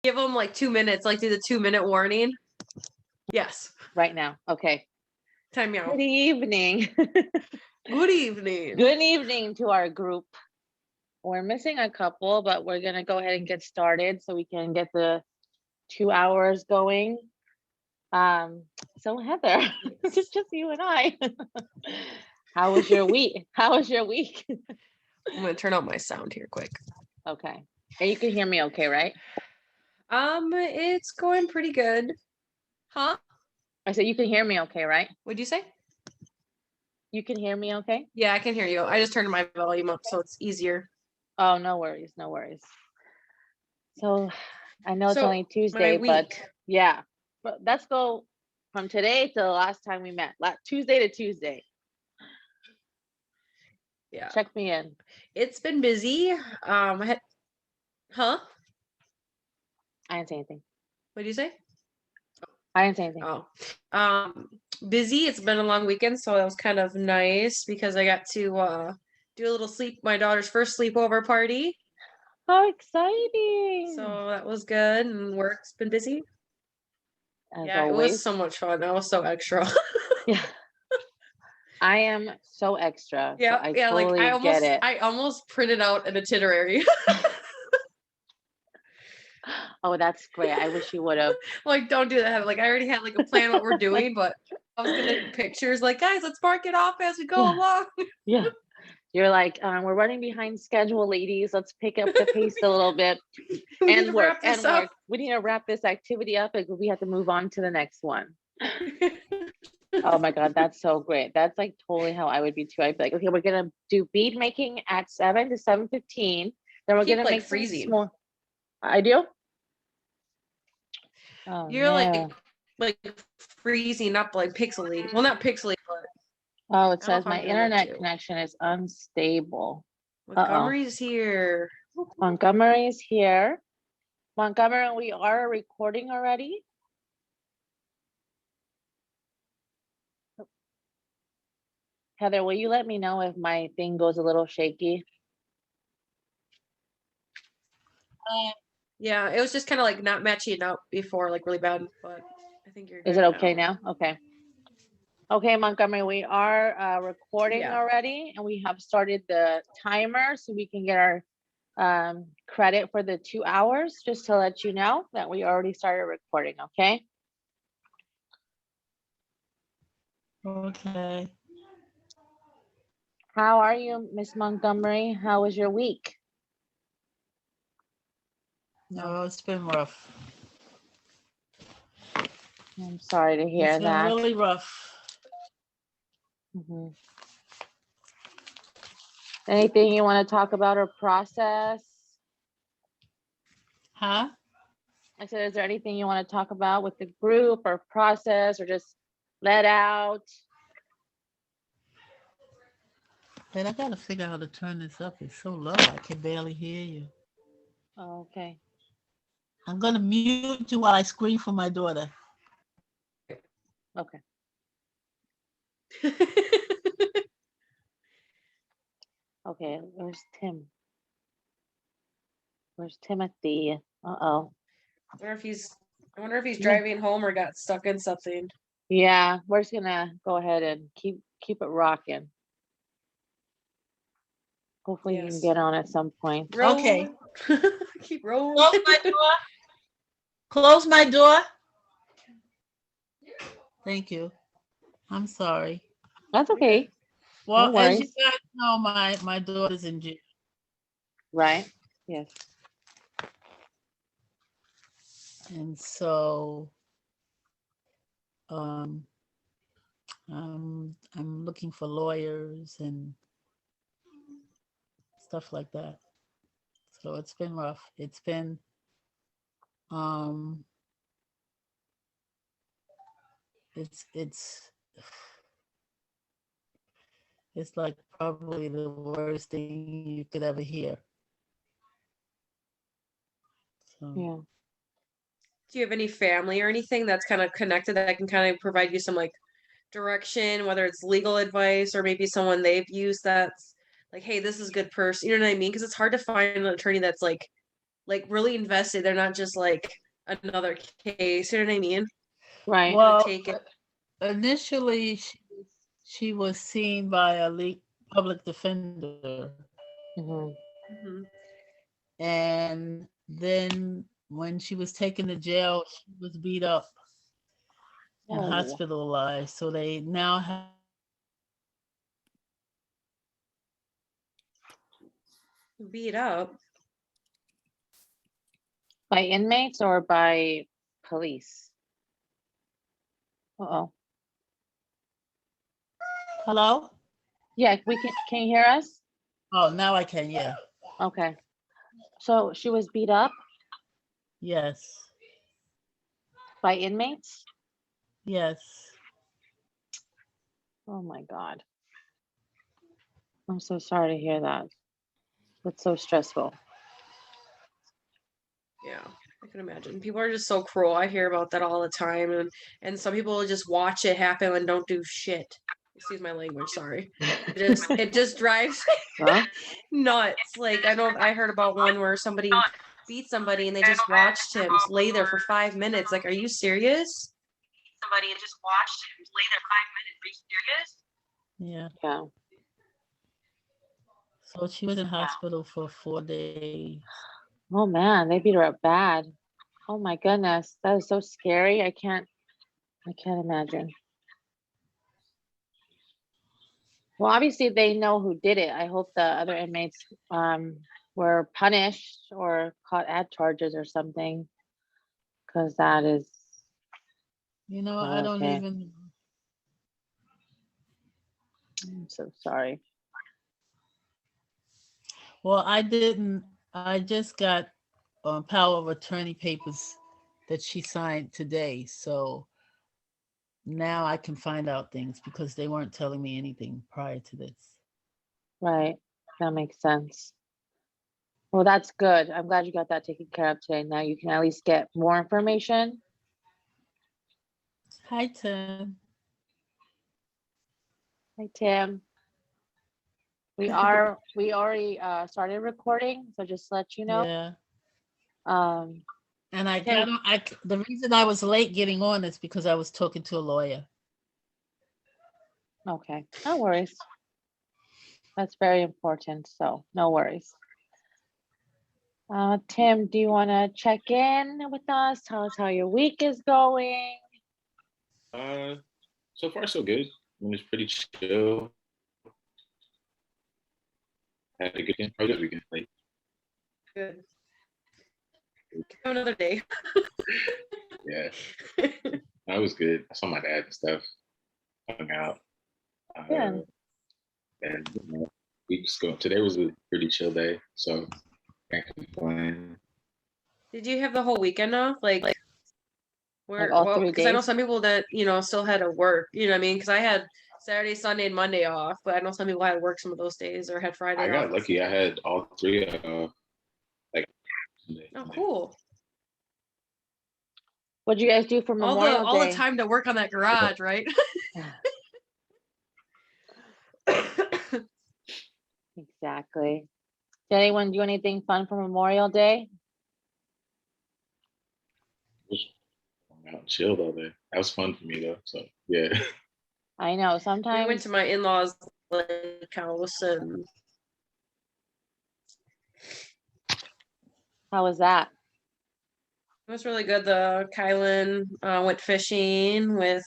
Give them like 2 minutes, like do the 2-minute warning. Yes. Right now. Okay. Time out. Good evening. Good evening. Good evening to our group. We're missing a couple, but we're going to go ahead and get started so we can get the 2 hours going. So Heather, it's just you and I. How was your week? How was your week? I'm going to turn out my sound here quick. Okay. And you can hear me okay, right? It's going pretty good. Huh? I said you can hear me okay, right? What'd you say? You can hear me okay? Yeah, I can hear you. I just turned my volume up so it's easier. Oh, no worries, no worries. So I know it's So, only Tuesday, my but week. yeah. But let's go from today to the last time we met. Tuesday to Tuesday. Yeah. Check me in. It's been busy. Huh? I didn't say anything. What'd you say? I didn't say anything. Oh. Busy. It's been a long weekend, so that was kind of nice because I got to do a little my daughter's first sleepover party. How exciting. So that was good, and work's been busy. As yeah, always. It was so much fun. I was so extra. Yeah. I am so extra. Yeah, so I yeah, totally like get it. I almost printed out an itinerary. Oh, that's great. I wish you would have. Like, don't do that. Like, I already had like a plan what we're doing, but I was gonna do pictures. Like, guys, let's mark it off as we go along. Yeah. You're like, we're running behind schedule, ladies. Let's pick up the pace a little bit and work. We need to wrap this activity up because we have to move on to the next one. Oh my God, that's so great. That's like totally how I would be too. I'd be like, okay, we're gonna do bead making at 7 to 7:15. Then we're gonna make freezing. Some small. I do. Oh, you're like freezing up like pixely. Well, not pixely, but oh, it says my internet connection is unstable. Montgomery's here. Montgomery's here. Montgomery, we are recording already. Heather, will you let me know if my thing goes a little shaky? Yeah, it was just kind of like not matching up before, like really bad, but I think you're good. Is it okay now? Okay. Okay, Montgomery, we are recording already, and we have started the timer so we can get our credit for the 2 hours, just to let you know that we already started recording, okay? Okay. How are you, Miss Montgomery? How was your week? No, it's been rough. I'm sorry to hear that. It's been really rough. Mm-hmm. Anything you want to talk about or process? Huh? I said, is there anything you want to talk about with the group or process or just let out? And I got to figure out how to turn this up. It's so low, I can barely hear you. Oh, okay. I'm going to mute you while I scream for my daughter. Okay. Okay, where's Tim? Where's Timothy? Uh-oh. I wonder if he's driving home or got stuck in something. Yeah, we're just gonna go ahead and keep it rocking. Hopefully you can get on at some point. Okay. Keep rolling. Close my door. Close my door. Thank you. I'm sorry. That's okay. Well, as you guys know, my daughter's in jail. Right. Yes. And so I'm looking for lawyers and stuff like that. So it's been rough. It's been it's like probably the worst thing you could ever hear. So. Yeah. Do you have any family or anything that's kind of connected that can kind of provide you some like direction, whether it's legal advice or maybe someone they've used that's like, hey, this is a good person, you know what I mean? Because it's hard to find an attorney that's like like really invested. They're not just like another case. You know what I mean? Right. Well, Take it. initially she was seen by a public defender, Mhm. Mhm. and then when she was taken to jail, she was beat up and Oh, hospitalized. So they now have Beat up. by inmates or by police? Uh-oh. hello. Yeah, can you hear us? Oh, now I can. Yeah. Okay. So she was beat up Yes. by inmates? Yes. Oh my God. I'm so sorry to hear that. That's so stressful. Yeah, I can imagine. People are just so cruel. I hear about that all the time, and some people just watch it happen and don't do shit. Excuse my language, sorry. It just drives Well, nuts. Like I heard about one where somebody beat somebody and they just watched him lay there for 5 minutes. Like, are you serious? Somebody and just watched him lay there 5 minutes. Are you serious? Yeah. yeah. So she was in hospital for 4 days. Oh man, they beat her up bad. Oh my goodness. That is so scary. I can't imagine. Well, obviously they know who did it. I hope the other inmates were punished or caught at charges or something, because that is I not don't okay. even. I'm so sorry. Well, I didn't. I just got power of attorney papers that she signed today. So now I can find out things because they weren't telling me anything prior to this. Right. That makes sense. Well, that's good. I'm glad you got that taken care of today. Now you can at least get more information. Hi, Tim. Hi, Tim. We already started recording, so just to let you know. Yeah. Um, And I Tim, got on. The reason I was late getting on is because I was talking to a lawyer. okay, no worries. That's very important, so no worries. Tim, do you want to check in with us? Tell us how your week is going. So far so good. I mean, it's pretty chill. Had a good weekend. How was your weekend? Like, Good. Another day. yeah, that was good. I saw my dad and stuff. Hung out. Yeah. And we just go. Today was a pretty chill day, so can't complain. Did you have the whole weekend off? Like where? all Well, 3 because I know days? some people that still had to work. You know what I mean? Because I had Saturday, Sunday, and Monday off, but I know some people had to work some of those days or had Friday I off. got lucky. I had all three. Like. Oh, cool. What'd you guys do for Memorial All the Day? time to work on that garage, right? Exactly. Did anyone do anything fun for Memorial Day? Just hung out and chilled all day. That was fun for me though. So yeah. I know We went sometimes. to my in-laws' lake house and How was that? it was really good. The Kylan went fishing with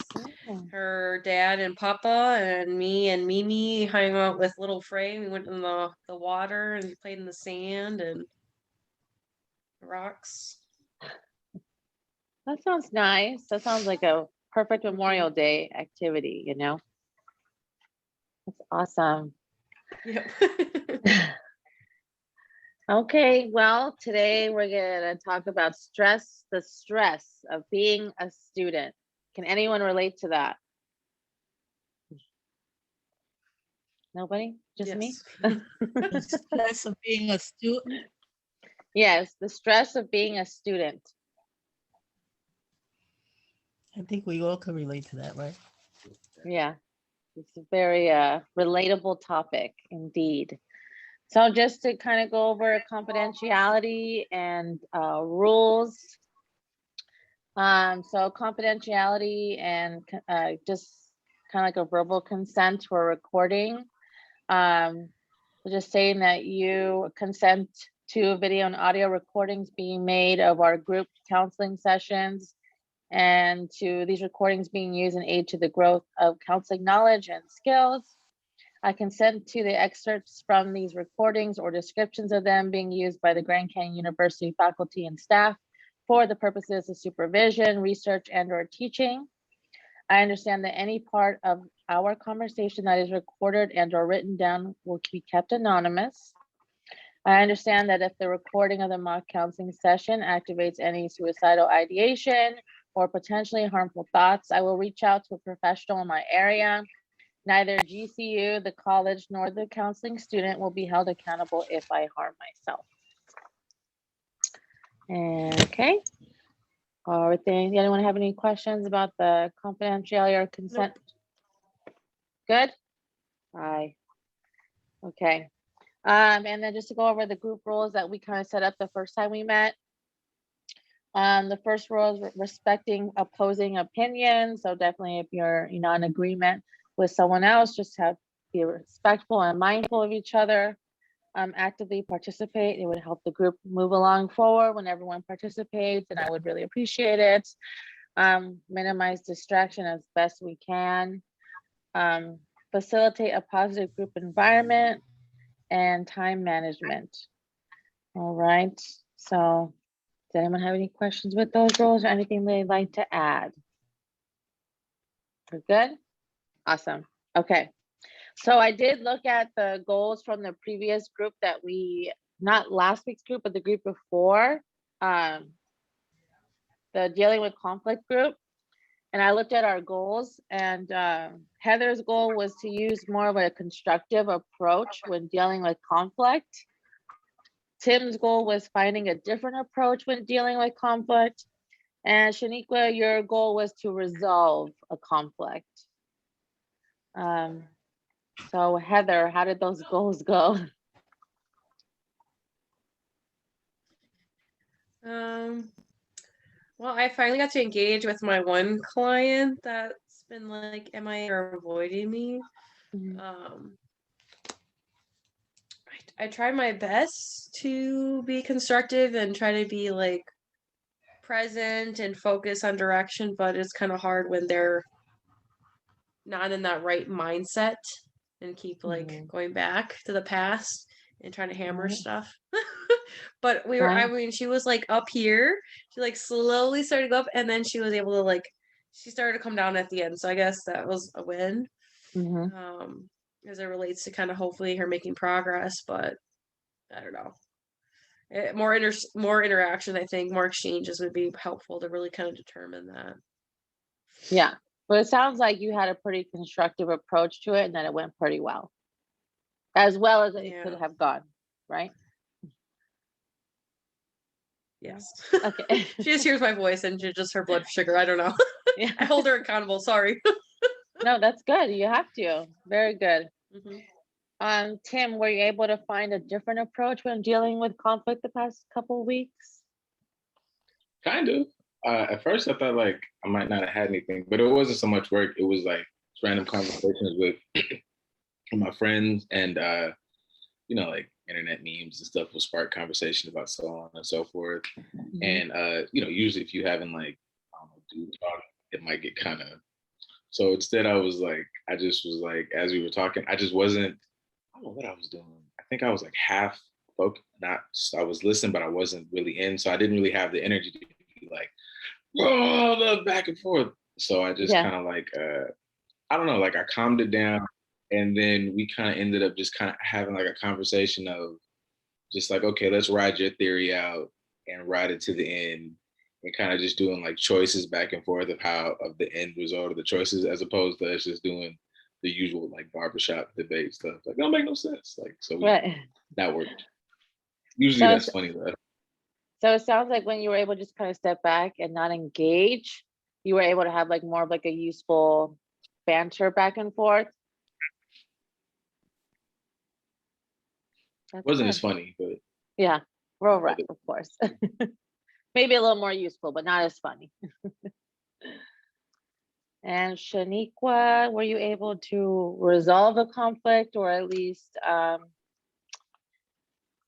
Oh, her dad and Papa, and me and Mimi hung out with little Frey. We went in the water and played in the sand and rocks. that sounds nice. That sounds like a perfect Mhm. Memorial Day activity, That's awesome. Yep. Okay, well, today we're gonna talk about stress, the stress of being a student. Can anyone relate to that? Nobody? Just me? Yes. The stress of being a student. Yes, the stress of being a student. I think we all can relate to that, right? Yeah, it's a very relatable topic indeed. So just to kind of go over confidentiality and rules. So confidentiality and just kind of like a verbal consent for recording. We're just saying that you consent to video and audio recordings being made of our group counseling sessions, and to these recordings being used in aid to the growth of counseling knowledge and skills. I consent to the excerpts from these recordings or descriptions of them being used by the Grand Canyon University faculty and staff for the purposes of supervision, research, and/or teaching. I understand that any part of our conversation that is recorded and/or written down will be kept anonymous. I understand that if the recording of the mock counseling session activates any suicidal ideation or potentially harmful thoughts, I will reach out to a professional in my area. Neither GCU, the college, nor the counseling student will be held accountable if I harm myself. Okay. Everything. Anyone have any questions about the confidentiality or consent? Nope. Good. Aye. Okay. And then just to go over the group rules that we kind of set up the first time we met. The first rule is respecting opposing opinions. So definitely if you're in agreement with someone else, just be respectful and mindful of each other. Actively participate. It would help the group move along forward when everyone participates, and I would really appreciate it. Minimize distraction as best we can. Facilitate a positive group environment and time management. All right. So does anyone have any questions with those rules or anything they'd like to add? We're good? Awesome. Okay. So I did look at the goals from the previous group that not last week's group, but the group before, the dealing with conflict group. And I looked at our goals, and Heather's goal was to use more of a constructive approach when dealing with conflict. Tim's goal was finding a different approach when dealing with conflict. And Shanikqua, your goal was to resolve a conflict. So Heather, how did those goals go? Well, I finally got to engage with my one client that's been like MIA or avoiding me. I tried my best to be constructive and try to be like present and focus on direction, but it's kind of hard when they're not in that right mindset and keep like going back to the past and trying to hammer stuff. But I mean, she was like up here. She like slowly started to go up, and then she was able to she started to come down at the end. So I guess that was a win. As it relates to kind of hopefully her making progress, but I don't know. More interaction, I think, more exchanges would be helpful to really kind of determine that. Yeah, but it sounds like you had a pretty constructive approach to it, and that it went pretty well as it could have gone, right? Yes. Okay. She just hears my voice and just her blood sugar. I don't know. Yeah. I hold her accountable. Sorry. No, that's good. You have to. Very good. Tim, were you able to find a different approach when dealing with conflict the past couple of weeks? Kind of. At first, I thought like I might not have had anything, but it wasn't so much work. It was like random conversations with my friends, and like internet memes and stuff will spark conversation about so on and so forth. And usually if you haven't like dude talk, it might get kind of. So instead, I just was like, as we were talking, I just wasn't. I don't know what I was doing. I think I was like half focused. I was listening, but I wasn't really in. So I didn't really have the energy to be like, whoa, back and forth. So I just kind of like, I don't know, like I calmed it down. And then we kind of ended up just kind of having like a conversation of just like, okay, let's ride your theory out and ride it to the end, and kind of just doing like choices back and forth of the end result of the choices, as opposed to us just doing the usual like barbershop debate stuff. Like, that don't make no sense. Like, so that worked. Usually that's funny though. So it sounds like when you were able to just kind of step back and not engage, you were able to have like more of like a useful banter back and forth. That's Wasn't good. as funny, but Yeah, we're right, of course. Maybe a little more useful, but not as funny. And Shanikqua, were you able to resolve a conflict, or at least, I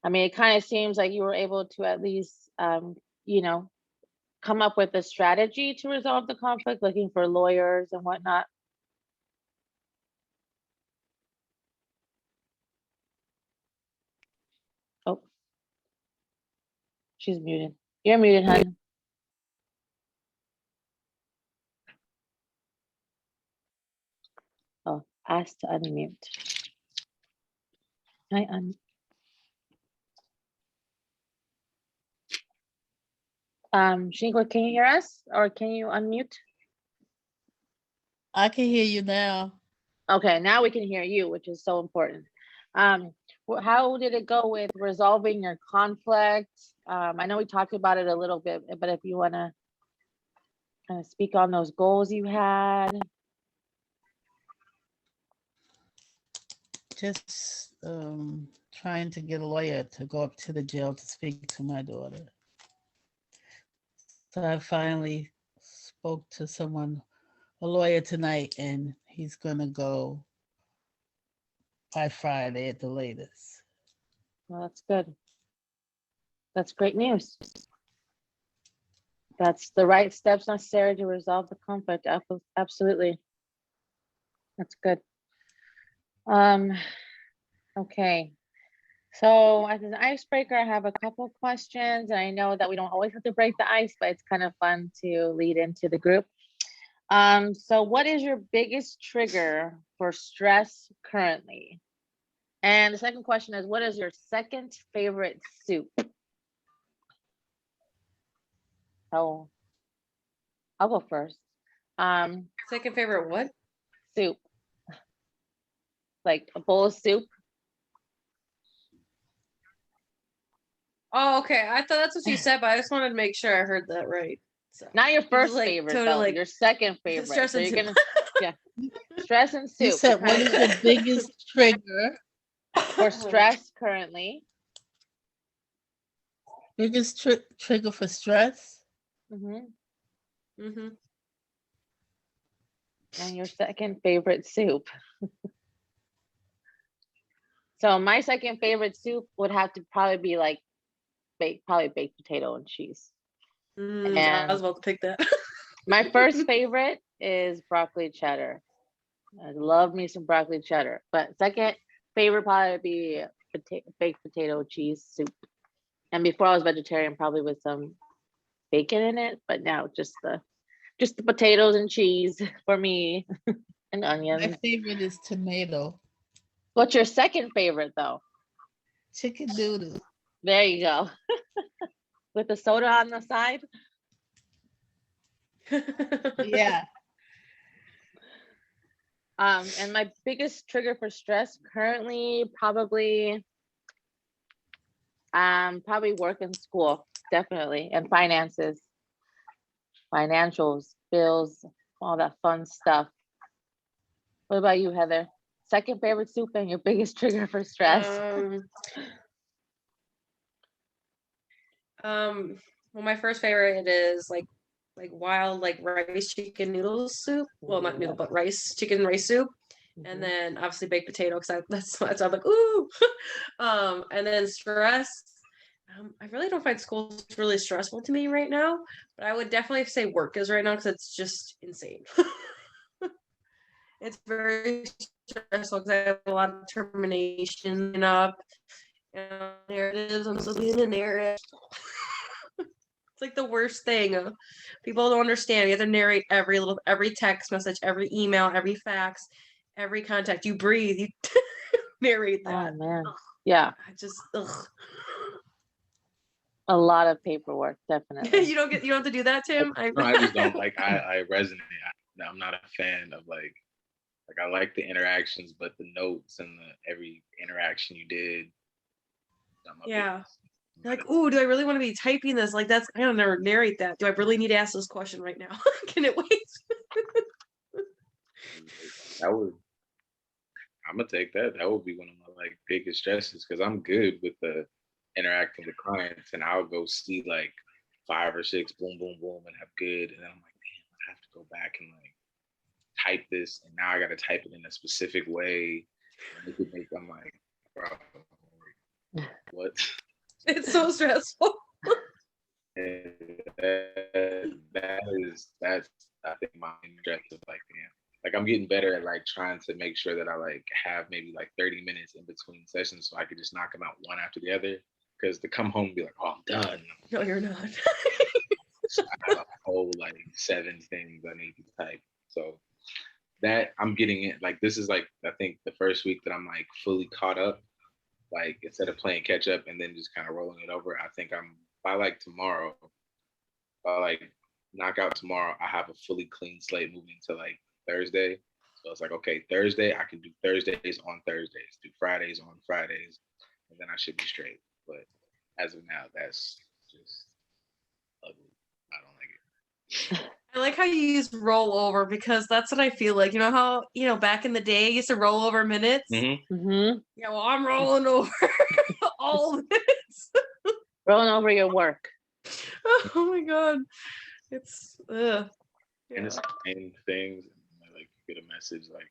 mean, it kind of seems like you were able to at least, you know, come up with a strategy to resolve the conflict, looking for lawyers and whatnot. Oh, she's muted. You're muted, hon. Oh, ask to unmute. Can I Shanikqua, can you hear us, or can you unmute? I can hear you now. Okay, now we can hear you, which is so important. How did it go with resolving your conflict? I know we talked about it a little bit, but if you want to kind of speak on those goals you had. Just trying to get a lawyer to go up to the jail to speak to my daughter. So I finally spoke to someone, a lawyer tonight, and he's gonna go by Friday at the latest. Well, that's good. That's great news. That's the right steps necessary to resolve the conflict. Absolutely. That's good. Okay. So as an icebreaker, I have a couple questions, and I know that we don't always have to break the ice, but it's kind of fun to lead into the group. So what is your biggest trigger for stress currently? And the second question is, what is your second favorite soup? Oh, I'll go first. Second favorite what? Soup. Like a bowl of soup. Oh, okay. I thought that's what you said, but I just wanted to make sure I heard that right. So Not your first like, favorite, totally though. like, Your second favorite. stress So and you're soup. gonna, yeah, stress and soup. You said, what is your biggest trigger? For stress currently? Biggest trigger for stress? Mm-hmm. Mm-hmm. And your second favorite soup. So my second favorite soup would have to probably be like baked potato and cheese. I was about to pick that. My first favorite is broccoli cheddar. I love me some broccoli cheddar. But second favorite probably be baked potato cheese soup. And before I was vegetarian, probably with some bacon in it. But now just the potatoes and cheese for me and onions. My favorite is tomato. What's your second favorite though? Chicken noodle. There you go. With the soda on the side. Yeah. And my biggest trigger for stress currently probably work and school, definitely, and finances, financials, bills, all that fun stuff. What about you, Heather? Second favorite soup and your biggest trigger for stress? Well, my first favorite is like wild like rice chicken noodle soup. Well, not noodle, but chicken rice soup. And then obviously baked potato, because that's I'm like, ooh. And then stress. I really don't find school really stressful to me right now, but I would definitely say work is right now, because it's just insane. It's very stressful because I have a lot of termination up, narratives. I'm still doing the narrative. It's like the worst thing. People don't understand. You have to narrate every text message, every email, every fax, every contact. You breathe. You narrate that. Oh man, yeah. I just ugh. A lot of paperwork, definitely. You don't have to do that, Tim. No, I just don't like. I resonate. I'm not a fan of like I like the interactions, but the notes and every interaction you did. Yeah. Like, ooh, do I really want to be typing this? Like, I don't never narrate that. Do I really need to ask this question right now? Can it wait? That was I'm gonna take that. That would be one of my like biggest stresses because I'm good with the interacting with clients, and I'll go see like 5 or 6, boom, boom, boom, and have good, and then I'm like, damn, I have to go back and like type this, and now I got to type it in a specific way. I'm like, bro, what? It's so stressful. That's I think my stress is like, damn. Like I'm getting better at like trying to make sure that I like have maybe like 30 minutes in between sessions so I could just knock them out one after the other. Because to come home and be like, oh, I'm done. No, you're not. I have a whole like 7 things I need to type. So that I'm getting it. Like this is like I think the first week that I'm like fully caught up. Like instead of playing catch up and then just kind of rolling it over, I think I'm by like tomorrow. By like knock out tomorrow, I have a fully clean slate moving to like Thursday. So it's like, okay, Thursday, I can do Thursdays on Thursdays, do Fridays on Fridays, and then I should be straight. But as of now, that's just ugly. I don't like it. I like how you use rollover because that's what I feel like. You know how, back in the day, I used to roll over minutes? Mm-hmm. Mm-hmm. Yeah, well, I'm rolling over all minutes. Rolling over your work. Oh my God. It's, And yeah. it's the same things. Like you get a message like,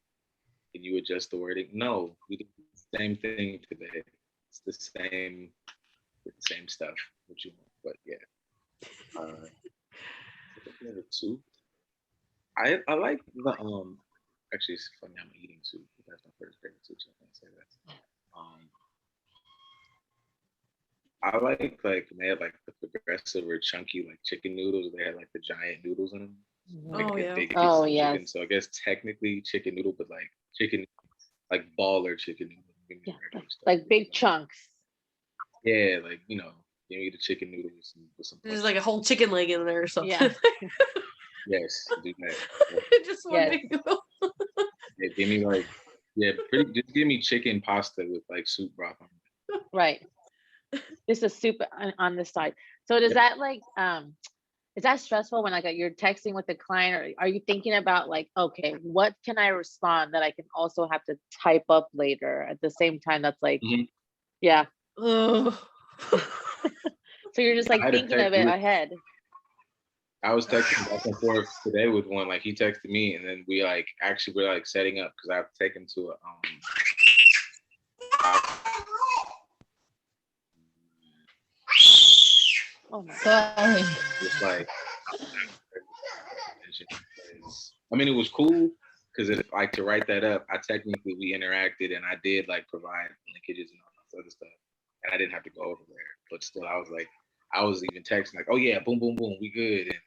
can you adjust the wording? No, we did the same thing today. It's the same stuff. What you want, but yeah. Soup. I like the Actually, it's funny. I'm eating soup. That's my first favorite soup. So I can't say that. I like when they had like the progressive or chunky like chicken noodles. They had like the giant noodles in them. Like Oh, yeah. big pieces Oh, of yes. chicken. So I guess technically chicken noodle, but like chicken, like baller chicken noodle. Yeah, like big chunks. Yeah, like give me the chicken noodles with some. There's like a whole chicken leg in there or something. Yeah. Yes, do that. Just one big noodle. Yeah, give me like just give me chicken pasta with like soup broth on it. Right. Just a soup on the side. So does that like is that stressful when like you're texting with the client, or are you thinking about like, okay, what can I respond that I can also have to type up later at the same time? That's like, yeah. Ugh. So you're just like thinking of it ahead. I was texting back and forth today with one. Like he texted me, and then we're like setting up because I have to take him to a Oh my Sorry. It's like, I mean, it was cool because like to write that up, we interacted and I did like provide linkages and all this other stuff, and I didn't have to go over there. But still, I was even texting like, oh yeah, boom, boom, boom, we good. And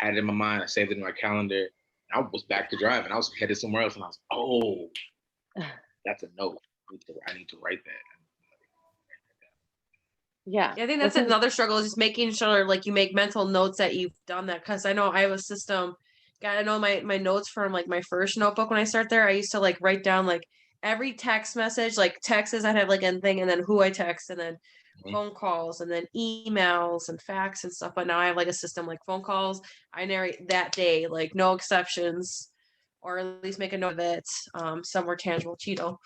I had it in my mind. I saved it in my calendar. I was back to driving. I was headed somewhere else, and I was, oh, that's a note. I need to write that. Yeah. I think that's another struggle is just making sure like you make mental notes that you've done that. Cause I know I have a system. I know my notes from like my first notebook when I start there. I used to like write down like every text message, like texts I'd have like anything, and then who I text, and then phone calls, and then emails and fax and stuff. But now I have like a system like phone calls. I narrate that day, like no exceptions, or at least make a note of it. Some were tangible, Cheeto.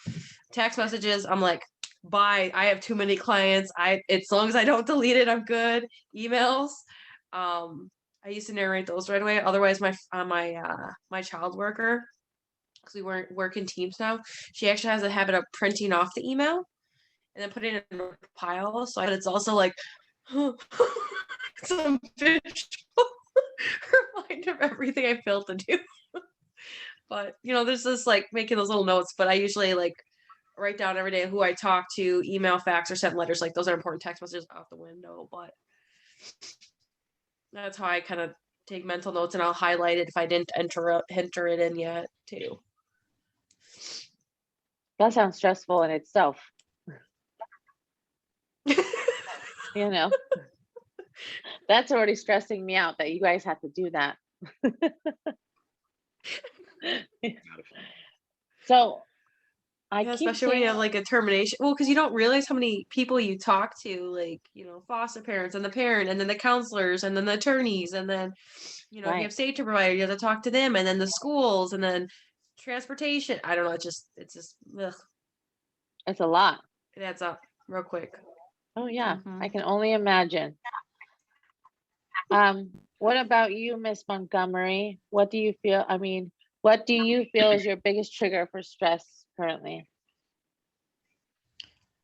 Text messages, I'm like, bye. I have too many clients. As long as I don't delete it, I'm good. Emails, I used to narrate those right away. Otherwise, my child worker, because we weren't working teams now, she actually has a habit of printing off the email and then putting it in a pile. So it's also like some visual reminder of everything I failed to do. But there's this like making those little notes. But I usually like write down every day who I talk to, email, fax, or send letters. Like those are important text messages out the window. But that's how I kind of take mental notes, and I'll highlight it if I didn't enter it in yet too. That sounds stressful in itself. That's already stressing me out that you guys have to do that. So especially when you have like a termination. Well, because you don't realize how many people you talk to, like, foster parents and the parent, and then the counselors, and then the attorneys, and then, if you have safety provider, you have to talk to them, and then the schools, and then transportation. I don't know. It's just, ugh, It's a lot. it adds up real quick. Oh yeah, Mhm. I can only imagine. What about you, Miss Montgomery? What do you feel? I mean, what do you feel is your biggest trigger for stress currently?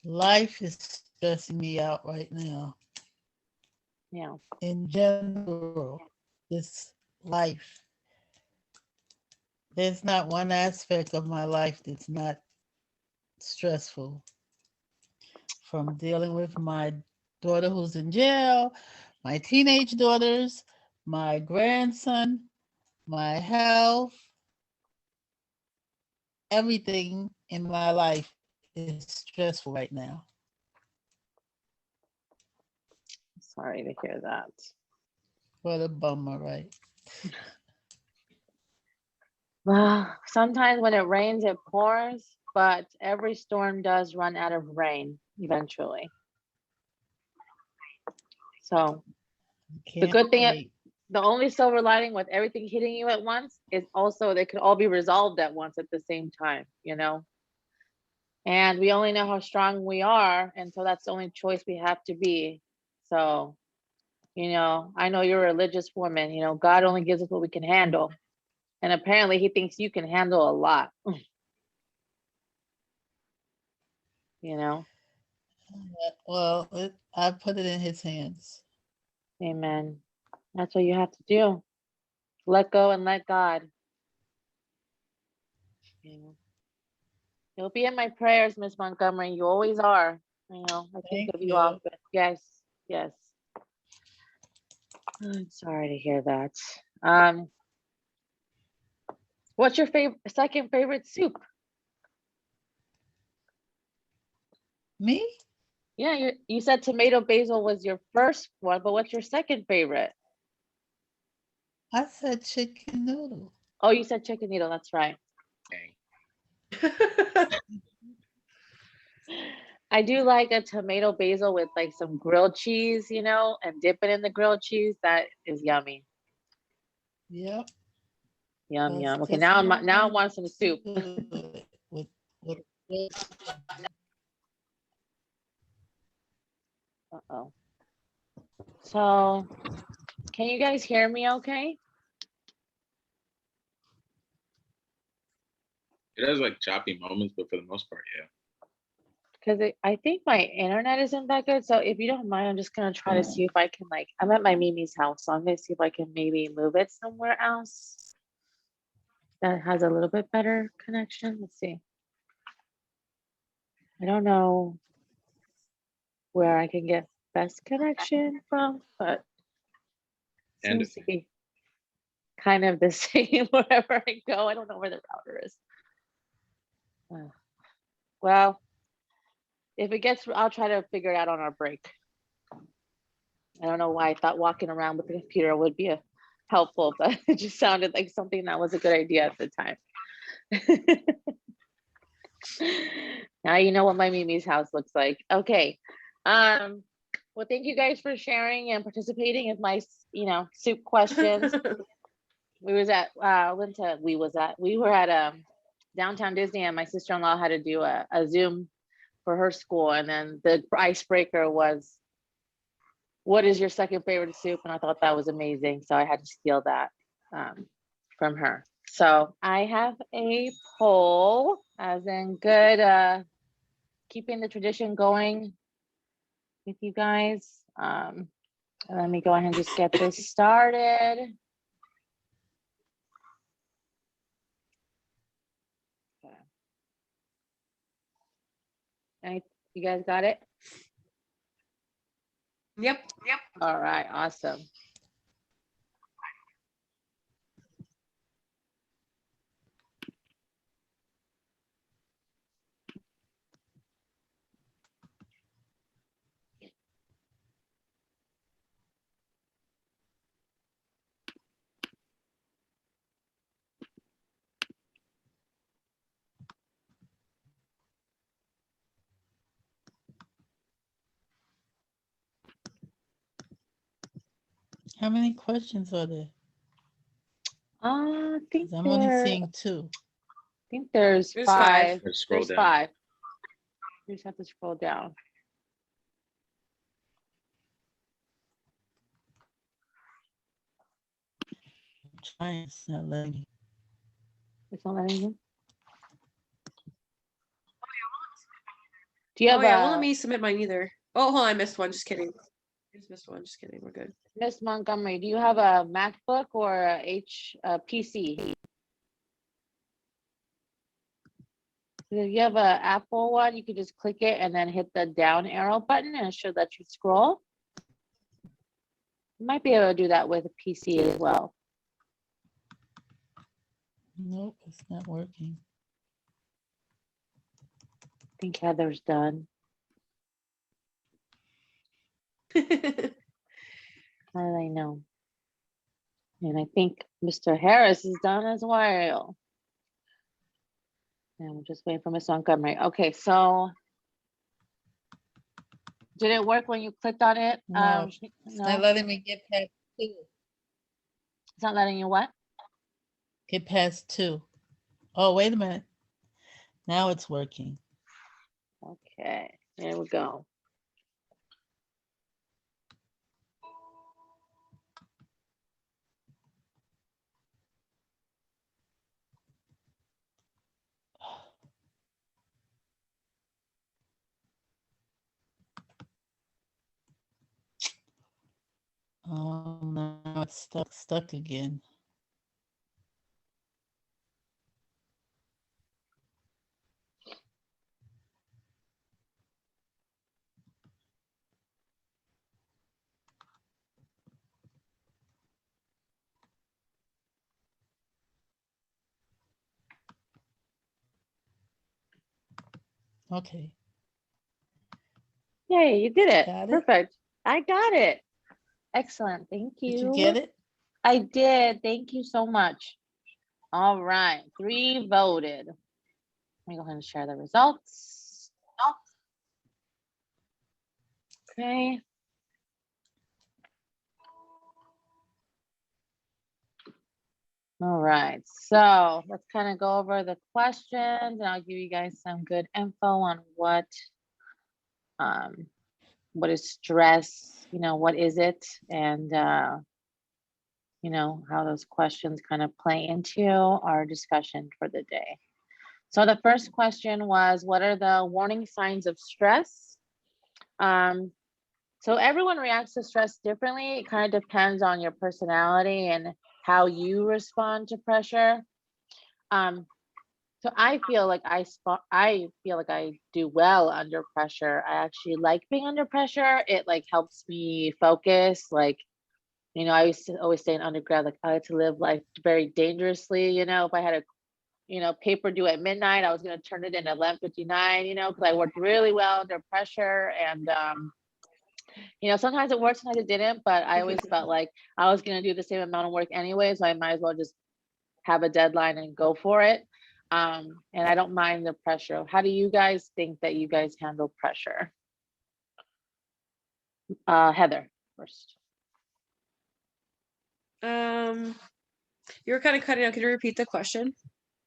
Life is stressing me out right now. Yeah. In general, this life. There's not one aspect of my life that's not stressful. From dealing with my daughter who's in jail, my teenage daughters, my grandson, my health, everything in my life is stressful right now. Sorry to hear that. What a bummer, right? Well, sometimes when it rains, it pours, but every storm does run out of rain eventually. So the Can't good thing, wait. the only silver lining with everything hitting you at once is also they could all be resolved at once at the same time, you know? And we only know how strong we are, and so that's the only choice we have to be. So, you know, I know you're a religious woman, you know, God only gives us what we can handle. And apparently he thinks you can handle a lot, you know? Well, I put it in his hands. Amen. That's what you have to do. Let go and let God. You know? You'll be in my prayers, Miss Montgomery. You always are. You know, I think Thank of you you. often. Yes, yes. I'm sorry to hear that. Um, what's your second favorite soup? Me? Yeah, you said tomato basil was your first one, but what's your second favorite? I said chicken noodle. Oh, you said chicken noodle. That's right. I do like a tomato basil with like some grilled cheese, you know, and dip it in the grilled cheese. That is yummy. Yep. Yum That's yum. Okay, just how now I I want some soup. do it. With Uh-oh. So, can you guys hear me okay? It has like choppy moments, but for the most part, yeah. Because I think my internet isn't that good. So if you don't mind, I'm just gonna try to see if I can like, I'm at my Mimi's house, so I'm gonna see if I can maybe move it somewhere else that has a little bit better connection. Let's see. I don't know where I can get best connection from, but And seems to be kind of the same wherever I go. I don't know where the router is. Well, if it gets, I'll try to figure it out on our break. I don't know why I thought walking around with the computer would be helpful, but it just sounded like something that was a good idea at the time. Now you know what my Mimi's house looks like. Okay. Well, thank you guys for sharing and participating in my, you know, soup questions. We were at downtown Disney, and my sister-in-law had to do a Zoom for her school, and then the icebreaker was, what is your second favorite soup? And I thought that was amazing, so I had to steal that from her. So I have a poll, as in good, keeping the tradition going with you guys. Let me go ahead and just get this started. Okay. You guys got it? Yep. All right, awesome. how many questions are there? I think 'Cause I'm only there, seeing 2. think there's There's five. Let's scroll There's down. 5. You just have to scroll down. Trying, it's not letting me. It's not letting you. Do you Oh have yeah, it won't a let me submit mine either. Oh, hold on, I missed one. Just kidding. I just missed one. Just kidding. We're good. Miss Montgomery? Do you have a MacBook or a PC? If you have a Apple one, you can just click it and then hit the down arrow button and it should let you scroll. You might be able to do that with a PC as well. Nope, it's not working. I think Heather's done. How did I know? And I think Mr. Harris is done as well. And we're just waiting for Miss Montgomery. Okay, so did it work when you clicked on it? No, it's No, not letting me get past 2. it's not letting you what? Get past 2. Oh, wait a minute. Now it's working. Okay, there we go. Oh, now it's stuck again. Okay. Yay, you did it. Got it? Perfect. I got it. Excellent. Thank you. Did you get it? I did. Thank you so much. All right. 3 voted. Let me go ahead and share the results. Okay. All right. So let's kind of go over the questions and I'll give you guys some good info on what is stress, what is it, and how those questions kind of play into our discussion for the day. So the first question was, what are the warning signs of stress? So everyone reacts to stress differently. It kind of depends on your personality and how you respond to pressure. So I feel like I do well under pressure. I actually like being under pressure. It helps me focus. I used to always say in undergrad, I had to live life very dangerously. If I had a paper due at midnight, I was going to turn it in at 11:59, because I worked really well under pressure. And, sometimes it worked, sometimes it didn't, but I always felt like I was going to do the same amount of work anyway. So I might as well just have a deadline and go for it. And I don't mind the pressure. How do you guys think that you guys handle pressure? Heather first. You were kind of cutting out. Can you repeat the question?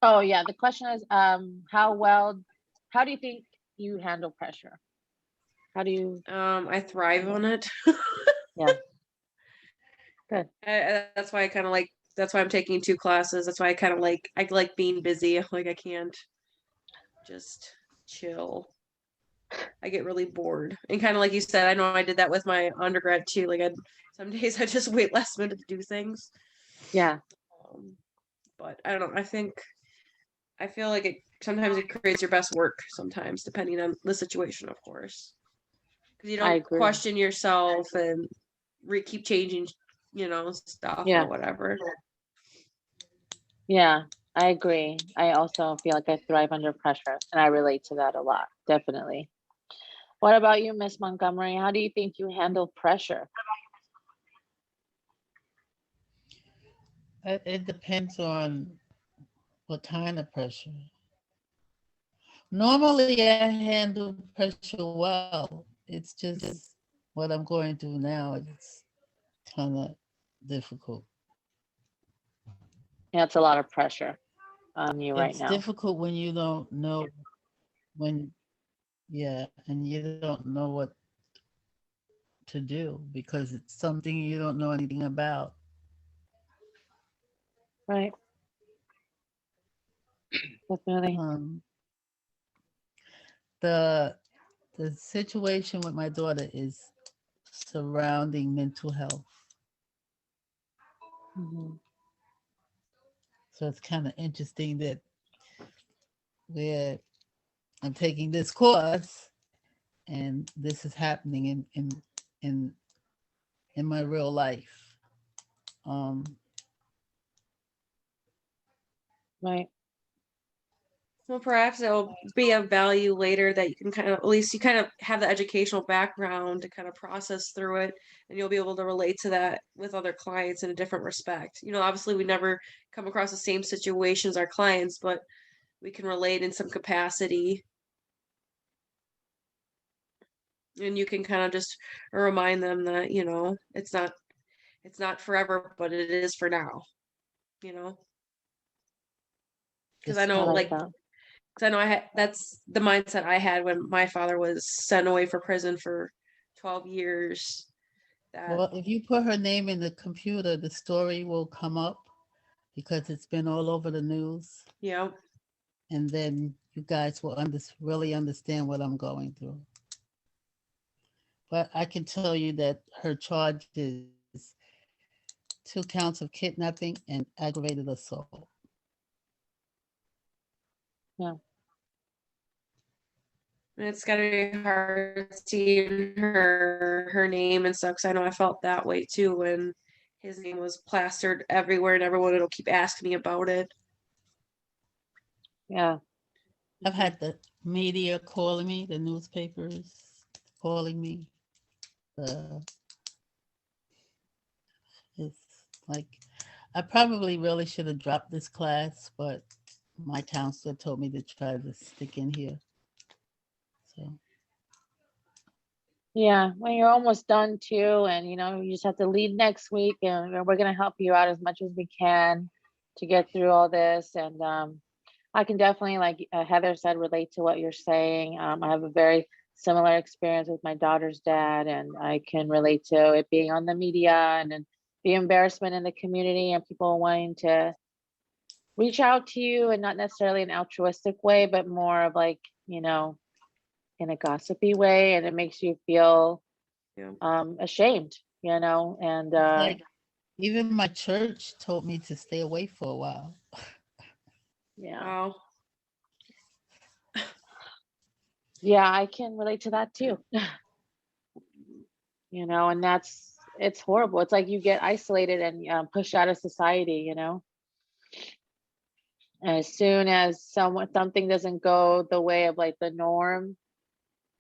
Oh yeah, the question is, how do you think you handle pressure? How do you? I thrive on it. Yeah. Good. That's why I kind of like. That's why I'm taking 2 classes. That's why I like being busy. I can't just chill. I get really bored. And kind of like you said, I know I did that with my undergrad too. Some days I just wait last minute to do things. Yeah. But I don't know. I feel like sometimes it creates your best work sometimes, depending on the situation, of course. Because you don't question yourself and keep changing, stuff or whatever. Yeah, I agree. I also feel like I thrive under pressure and I relate to that a lot, definitely. What about you, Miss Montgomery? How do you think you handle pressure? It depends on what kind of pressure. Normally, I handle pressure well. It's just what I'm going through now. It's kind of difficult. Yeah, it's a lot of pressure. on you right It's now. difficult when you don't know when, yeah, and you don't know what to do because it's something you don't know anything about. Right. Definitely. The the situation with my daughter is surrounding mental health. Mhm. So it's kind of interesting that where I'm taking this course and this is happening in in my real life. Um, Right. Well, perhaps it'll be of value later that you can kind of, at least you kind of have the educational background to kind of process through it, and you'll be able to relate to that with other clients in a different respect. Obviously, we never come across the same situation as our clients, but we can relate in some capacity. And you can kind of just remind them that, it's not forever, but it is for now, you know? Because I it's I know, like like, that. because I know that's the mindset I had when my father was sent away for prison for 12 years. That, well, if you put her name in the computer, the story will come up because it's been all over the news, yeah, and then you guys will really understand what I'm going through. But I can tell you that her charge is 2 counts of kidnapping and aggravated assault. Yeah. and it's gotta be hard seeing her name and stuff. Because I know I felt that way too when his name was plastered everywhere, and everyone will keep asking me about it. Yeah. I've had the media calling me, the newspapers calling me. Uh, it's like I probably really should have dropped this class, but my counselor told me to try to stick in here. So Yeah. Well, you're almost done too, and you just have to lead next week, and we're gonna help you out as much as we can to get through all this. And I can definitely, like Heather said, relate to what you're saying. I have a very similar experience with my daughter's dad, and I can relate to it being on the media and then the embarrassment in the community and people wanting to reach out to you, and not necessarily an altruistic way, but more of like, in a gossipy way, and it makes you feel Yeah. ashamed, and it's like even my church told me to stay away for a while. yeah. Wow. Yeah, I can relate to that too. And it's horrible. It's like you get isolated and pushed out of society. As soon as something doesn't go the way of like the norm,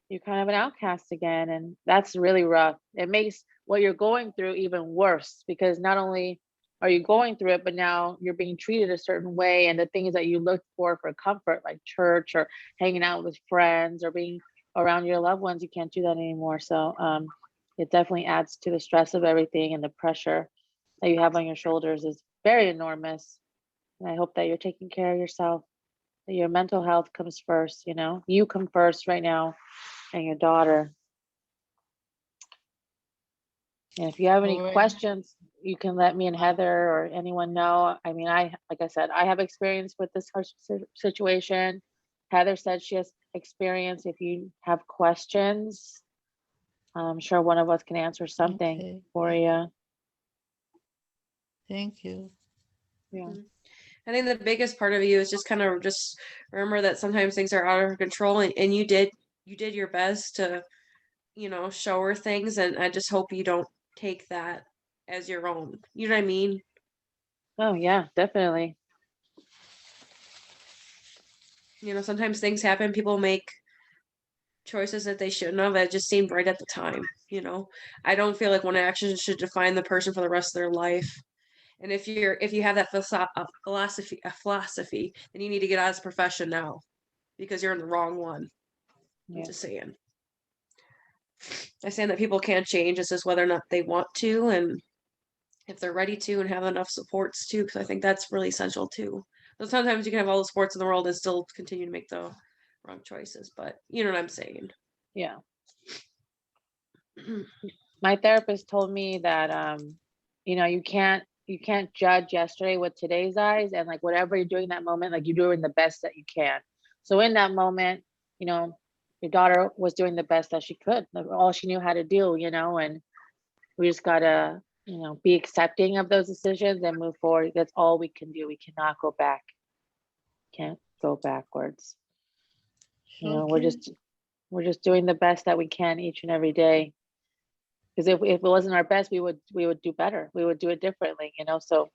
you're kind of an outcast again, and that's really rough. It makes what you're going through even worse, because not only are you going through it, but now you're being treated a certain way, and the things that you looked for comfort, like church or hanging out with friends or being around your loved ones, you can't do that anymore. So it definitely adds to the stress of everything, and the pressure that you have on your shoulders is very enormous. And I hope that you're taking care of yourself, that your mental health comes first. You come first right now, and your daughter. And if you have any All right. questions, you can let me and Heather or anyone know. I mean, like I said, I have experience with this situation. Heather said she has experience. If you have questions, I'm sure one of us can answer something Okay. for you. Thank you. Yeah. I think the biggest part of you is just kind of just remember that sometimes things are out of control, and you did your best to, show her things, and I just hope you don't take that as your own. You know what I mean? Oh, yeah, definitely. Sometimes things happen, people make choices that they shouldn't have. That just seemed right at the time. I don't feel like one action should define the person for the rest of their life. And if you have that philosophy, then you need to get out of this profession now, because you're in the wrong one. I'm Yeah. just saying. I'm saying that people can't change. It's just whether or not they want to, and if they're ready to, and have enough supports too. Because I think that's really essential too. So sometimes you can have all the sports in the world and still continue to make the wrong choices, but you know what I'm saying. Yeah. My therapist told me that you can't judge yesterday with today's eyes, and like whatever you're doing in that moment, like you're doing the best that you can. So in that moment, your daughter was doing the best that she could, like, all she knew how to do, and we just gotta, be accepting of those decisions and move forward. That's all we can do. We cannot go back. Can't go backwards. We're Okay. just doing the best that we can each and every day. Because if it wasn't our best, we would do better. We would do it differently, So,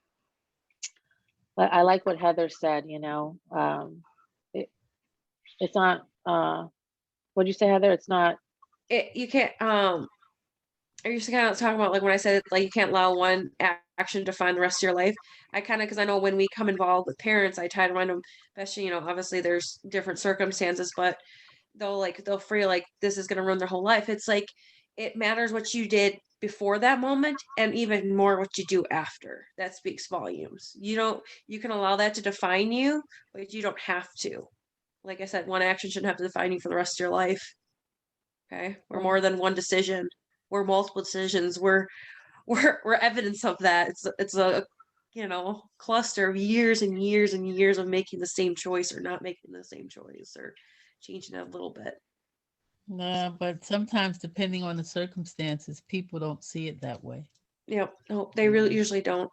but I like what Heather said. It's not. What'd you say, Heather? It's not. You can't. Are you kind of talking about like when I said like you can't allow one action to define the rest of your life? I kind of because I know when we come involved with parents, I try to remind them, especially obviously there's different circumstances, but they'll feel like this is gonna ruin their whole life. It's like it matters what you did before that moment, and even more what you do after. That speaks volumes. You can allow that to define you, but you don't have to. Like I said, one action shouldn't have to define you for the rest of your life. Okay, we're more than one decision. We're multiple decisions. We're evidence of that. It's a cluster of years and years and years of making the same choice or not making the same choice or changing it a little bit. No, but sometimes depending on the circumstances, people don't see it that way. Yep. No, they really usually don't.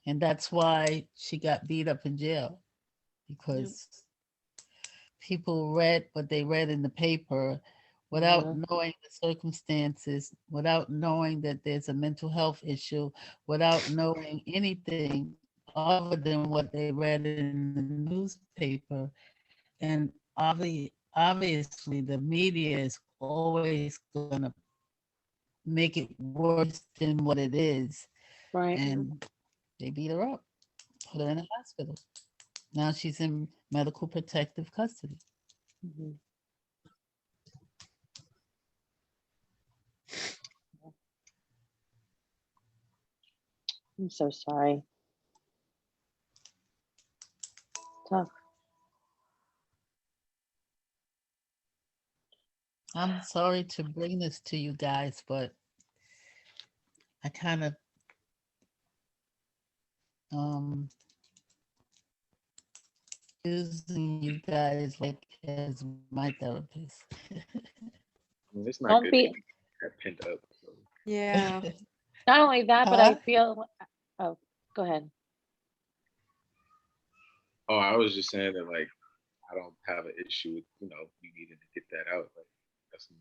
And that's why she got beat up in jail, because people read what they read in the paper without knowing the circumstances, without knowing that there's a mental health issue, without knowing anything other than what they read in the newspaper. And obviously the media is always going to make it worse than what it is. Right. And they beat her up, put her in a hospital. Now she's in medical protective custody. Mhm. I'm so sorry. Tough. I'm sorry to bring this to you guys, but I kind of using you guys like as my therapist. It's not Don't good. be. That pent up. So. Yeah. Not only that, but I Huh? feel. Oh, go ahead. Oh, I was just saying that like I don't have an issue with you needing to get that out. Like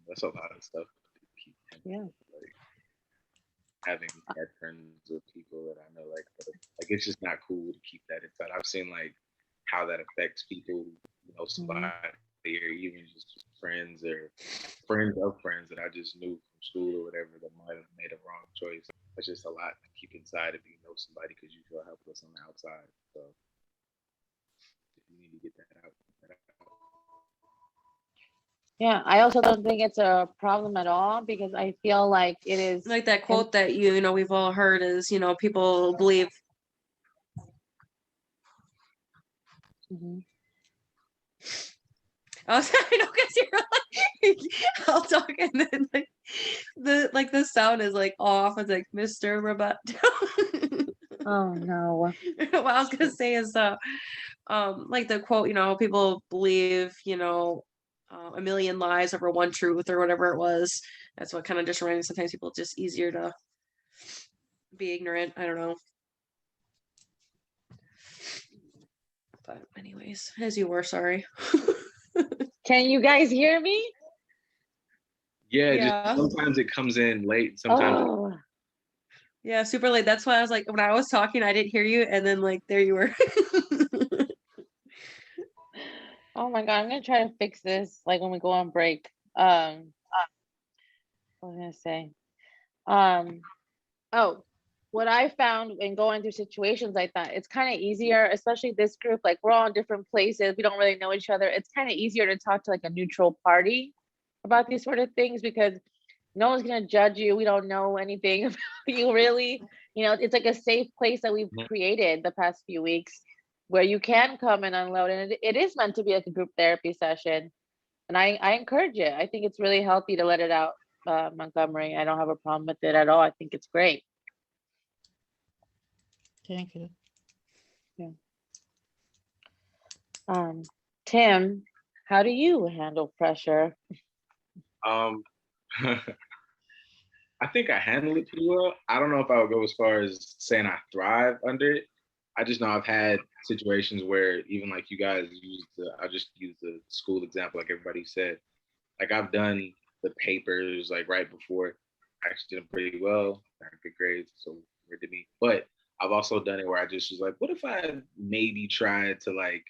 that's a lot of stuff to keep. Yeah. Like having bad friends with people that I know, like it's just not cool to keep that inside. I've seen like how that affects people, somebody or even just friends or friends of friends that I just knew from school or whatever that might have made a wrong choice. It's just a lot to keep inside if you know somebody because you feel helpless on the outside. So you need to get that out. Yeah, I also don't think it's a problem at all because I feel like it is Like that quote that we've all heard is, people believe. I know because you're like, I'll talk and then like the sound is like off. It's like Mr. Robot. Oh no. What I was gonna say is like the quote, people believe, a million lies over one truth or whatever it was. That's what kind of just reminding sometimes people just easier to be ignorant. I don't know. But anyways, as you were, sorry. Can you guys hear me? Yeah, Yeah. just sometimes it comes in late. Sometimes Yeah, super late. That's why I was like, when I was talking, I didn't hear you, and then like there you were. Oh my God, I'm gonna try to fix this like when we go on break. What was I gonna say? Oh, what I found in going through situations like that, it's kind of easier, especially this group, like we're all in different places, we don't really know each other. It's kind of easier to talk to like a neutral party about these sort of things because no one's gonna judge you. We don't know anything about you really. It's like a safe place that we've created the past few weeks. where you can come and unload, and it is meant to be like a group therapy session, and I encourage it. I think it's really healthy to let it out, Montgomery. I don't have a problem with it at all. I think it's great. Thank you. Tim, how do you handle pressure? I think I handle it pretty well. I don't know if I would go as far as saying I thrive under it. I just know I've had situations where even like you guys I'll just use the school example, like everybody said. Like I've done the papers like right before. I actually did them pretty well. I got good grades, so weird to me. But I've also done it where I just was like, what if I maybe tried to like,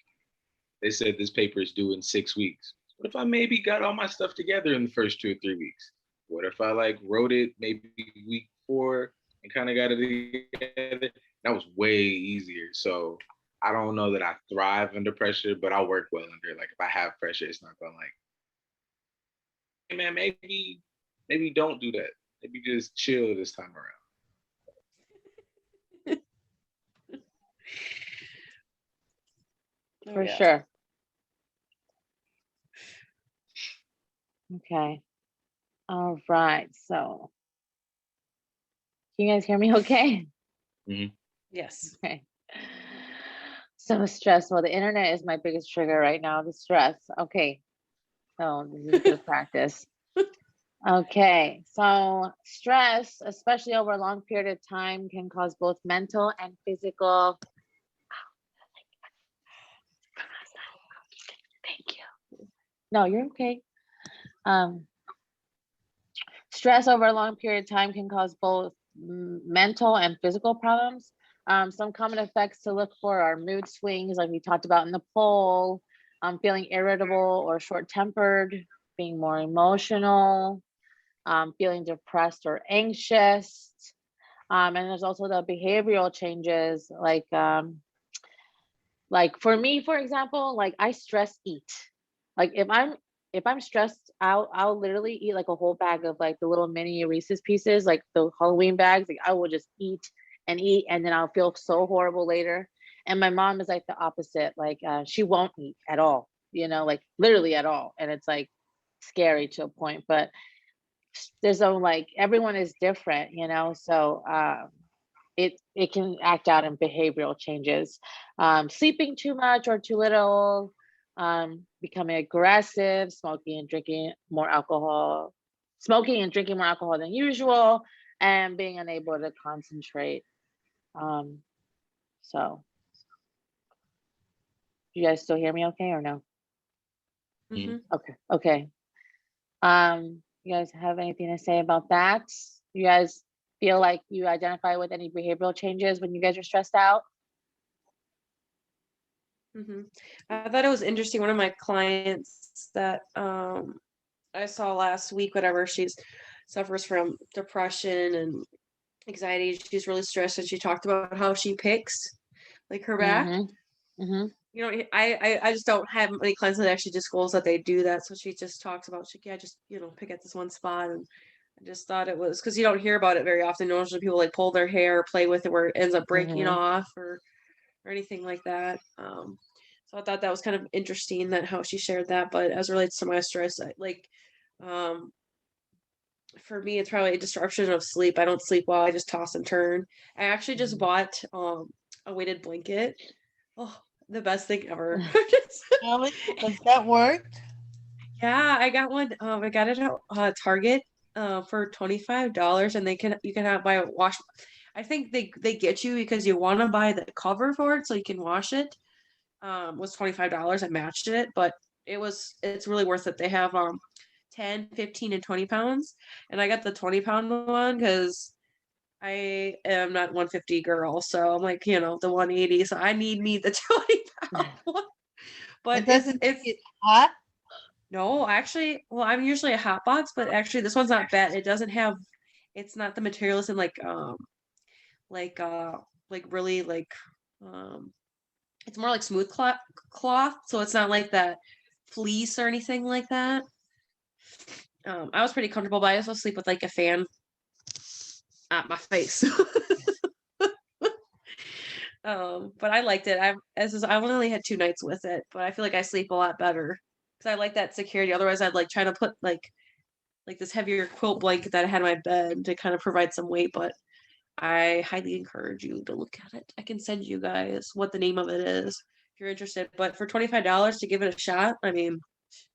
they said this paper is due in 6 weeks. What if I maybe got all my stuff together in the first 2 or 3 weeks? What if I like wrote it maybe week 4 and kind of got it together? That was way easier. So I don't know that I thrive under pressure, but I'll work well under it. Like if I have pressure, it's not going like, hey man, maybe don't do that. Maybe just chill this time around. For sure. Okay. All right. So, can you guys hear me okay? Mm-hmm. Yes. Okay. So stressful. The internet is my biggest trigger right now, the stress. Okay. So this is good practice. Okay. So stress, especially over a long period of time, can cause both mental and physical. Thank you. No, you're okay. Stress over a long period of time can cause both mental and physical problems. Some common effects to look for are mood swings, like we talked about in the poll, feeling irritable or short-tempered, being more emotional, feeling depressed or anxious. And there's also the behavioral changes, like for me, for example, like I stress eat. Like if I'm stressed out, I'll literally eat like a whole bag of like the little mini Reese's pieces, like the Halloween bags. Like I will just eat, and then I'll feel so horrible later. And my mom is like the opposite. Like she won't eat at all, like literally at all. And it's like scary to a point, but there's no like everyone is different, so it can act out in behavioral changes. Sleeping too much or too little, becoming aggressive, smoking and drinking more alcohol than usual, and being unable to concentrate. So you guys still hear me okay or no? Mm-hmm. Okay. You guys have anything to say about that? You guys feel like you identify with any behavioral changes when you guys are stressed out? Mm-hmm. I thought it was interesting. One of my clients that I saw last week, whatever, she's suffers from depression and anxiety. She's really stressed, and she talked about how she picks like her back. Mm-hmm. I just don't have many clients that actually disclose that they do that. So she just talks about, just pick at this one spot. And I just thought it was because you don't hear about it very often. Usually people like pull their hair or play with it where it ends up breaking off or anything like that. So I thought that was kind of interesting that how she shared that. But as it relates to my stress, for me, it's probably a disruption of sleep. I don't sleep well. I just toss and turn. I actually just bought a weighted blanket. Oh, the best thing ever. Alex, does that work? Yeah, I got one. I got it at Target for $25, and you can buy a wash. I think they get you because you want to buy the cover for it so you can wash it. Was $25. I matched it, but it's really worth it. They have 10, 15, and 20 pounds, and I got the 20-pound one because I am not 150 girl, so I'm like, the 180, so I need me the 20-pound one. But It doesn't make it hot. No, actually, well, I'm usually a hot box, but actually this one's not bad. It's not the materials in like really it's more like smooth cloth, so it's not like that fleece or anything like that. I was pretty comfortable, but I also sleep with like a fan at my face. But I liked it. I only had 2 nights with it, but I feel like I sleep a lot better because I like that security. Otherwise, I'd like try to put like this heavier quilt blanket that I had in my bed to kind of provide some weight. But I highly encourage you to look at it. I can send you guys what the name of it is if you're interested. But for $25 to give it a shot, I mean,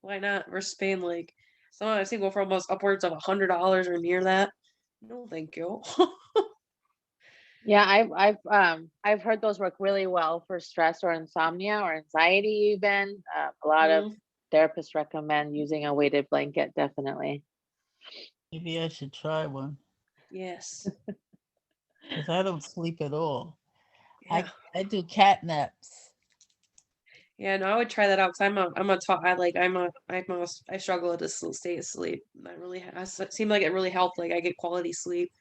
why not? Versus paying like some I've seen go for almost upwards of $100 or near that. No, thank you. Yeah, I've heard those work really well for stress or insomnia or anxiety even. A lot of Mhm. therapists recommend using a weighted blanket, definitely. Maybe I should try one Yes. because I don't sleep at all. Yeah. I do cat naps. Yeah, no, I would try that out because I struggle to stay asleep. I really, it seemed like it really helped. Like I get quality sleep.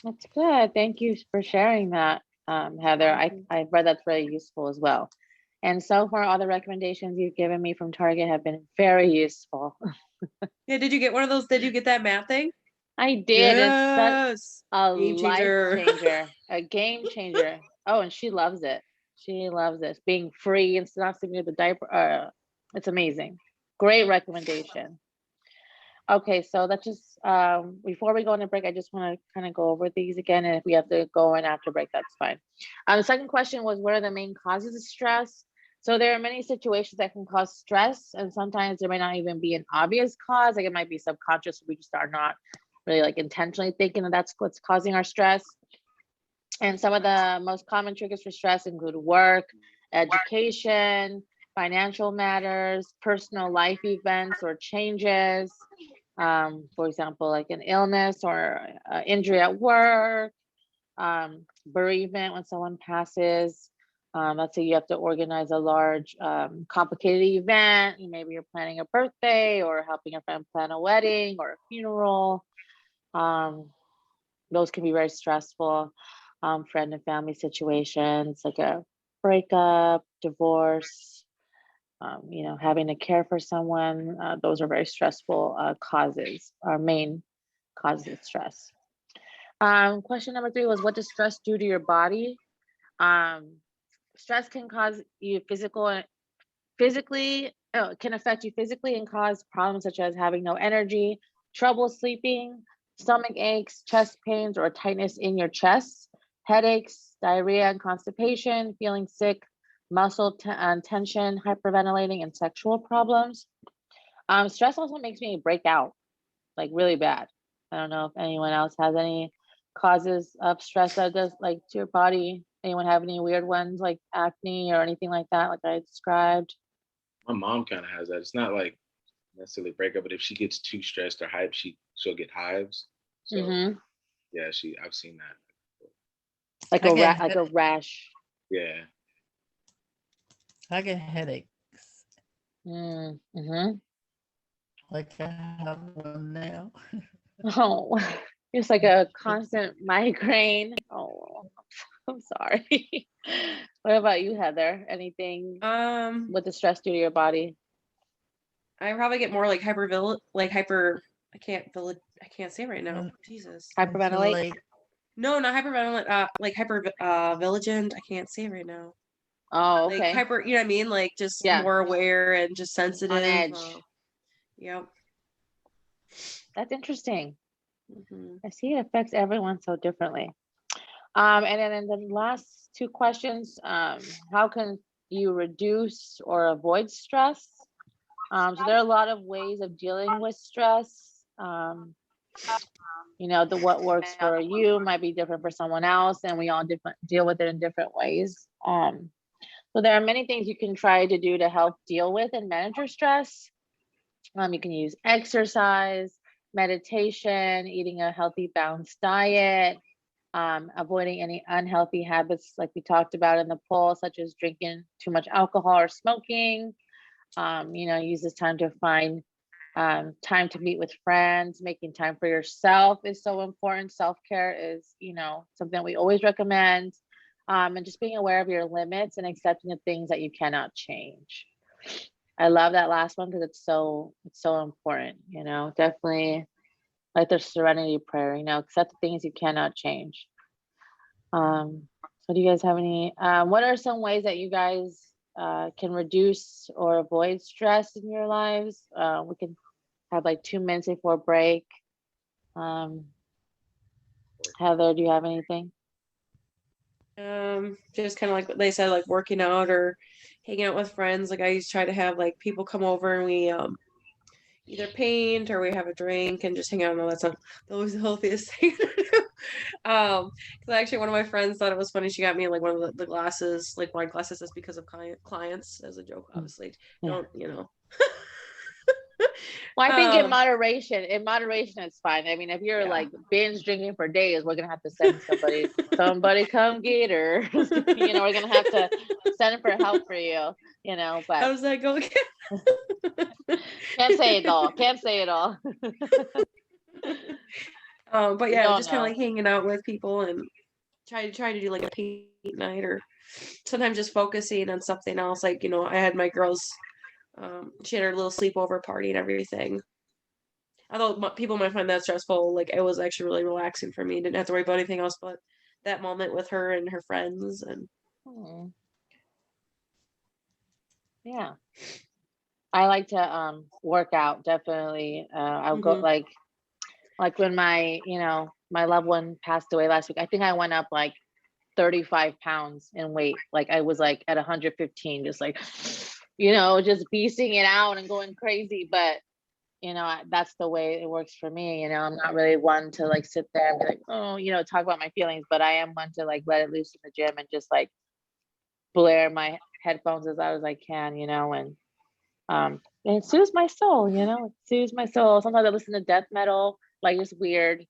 That's good. Thank you for sharing that, Heather. Mhm. I've read that's really useful as well. And so far, all the recommendations you've given me from Target have been very useful. Yeah, did you get one of those? Did you get that mat thing? I did. It's such Yes. a Game life changer. changer, a game changer. Oh, and she loves it. She loves it. Being free and not sleeping with the diaper. It's amazing. Great recommendation. Okay, so that's just before we go on a break, I just want to kind of go over these again, and if we have to go in after break, that's fine. The second question was, what are the main causes of stress? So there are many situations that can cause stress, and sometimes there may not even be an obvious cause. Like it might be subconscious. We just are not really like intentionally thinking that that's what's causing our stress. And some of the most common triggers for stress include work, education, financial matters, personal life events or changes. For example, like an illness or injury at work, bereavement when someone passes. Let's say you have to organize a large, complicated event. Maybe you're planning a birthday or helping a friend plan a wedding or a funeral. Those can be very stressful. Friend and family situations like a breakup, divorce, having to care for someone. Those are very stressful causes, our main causes of stress. Question number 3 was, what does stress do to your body? Stress can cause you can affect you physically and cause problems such as having no energy, trouble sleeping, stomach aches, chest pains, or tightness in your chest, headaches, diarrhea and constipation, feeling sick, muscle tension, hyperventilating, and sexual problems. Stress also makes me break out like really bad. I don't know if anyone else has any causes of stress that does like to your body. Anyone have any weird ones like acne or anything like that, like I described? My mom kind of has that. It's not like necessarily breakup, but if she gets too stressed or hyped, she'll get hives. So Mm-hmm. yeah, I've seen that. Like I get like a rash. Yeah. I get headaches. Mm-hmm. Like I have one now. Oh, it's like a constant migraine. Oh, I'm sorry. What about you, Heather? Anything with the stress due to your body? I probably get more like I can't say right now. Jesus. Hyperventilate? Ventilate. No, not hyperventilant, like vigilant. I can't say right now. Oh, Like okay. hyper, you know what I mean? Like just Yeah, more aware and just on sensitive. edge. Yep. That's interesting. Hmm. I see it affects everyone so differently. And then in the last 2 questions, how can you reduce or avoid stress? So there are a lot of ways of dealing with stress. What works for you might be different for someone else, and we all deal with it in different ways. So there are many things you can try to do to help deal with and manage your stress. You can use exercise, meditation, eating a healthy, balanced diet, avoiding any unhealthy habits like we talked about in the poll, such as drinking too much alcohol or smoking. Use this time to find time to meet with friends. Making time for yourself is so important. Self-care is, something we always recommend. And just being aware of your limits and accepting the things that you cannot change. I love that last one because it's so important, definitely like the serenity prayer, accept the things you cannot change. So do you guys have any, what are some ways that you guys can reduce or avoid stress in your lives? We can have like 2 minutes before break. Heather, do you have anything? Just kind of like what they said, like working out or hanging out with friends. Like I used to try to have like people come over and we either paint or we have a drink and just hang out. No, that's not always the healthiest thing to do. Because actually one of my friends thought it was funny. She got me like one of the glasses, like wine glasses, just because of clients as a joke. Obviously, Yeah. don't you know? Well, I think in moderation, it's fine. I mean, if you're Yeah. like binge drinking for days, we're gonna have to send somebody come get her. You know, we're gonna have to send for help for you. You know, How but does that go again? can't say it all. Can't say it all. But We yeah, don't just kind of know. like hanging out with people and try to do like a paint night or sometimes just focusing on something else. Like, you know, I had my girls, she had her little sleepover party and everything. Although people might find that stressful, like it was actually really relaxing for me. Didn't have to worry about anything else but that moment with her and her friends. And Hmm. Yeah. I like to work out, definitely. I'll go Mhm. like when my loved one passed away last week. I think I went up like 35 pounds in weight. Like I was like at 115, just like, just beasting it out and going crazy. But that's the way it works for me. I'm not really one to like sit there and be like, oh, talk about my feelings, but I am one to like let it loose in the gym and just like blare my headphones as loud as I can, and it soothes my soul, it soothes my soul. Sometimes I listen to death metal, like just weird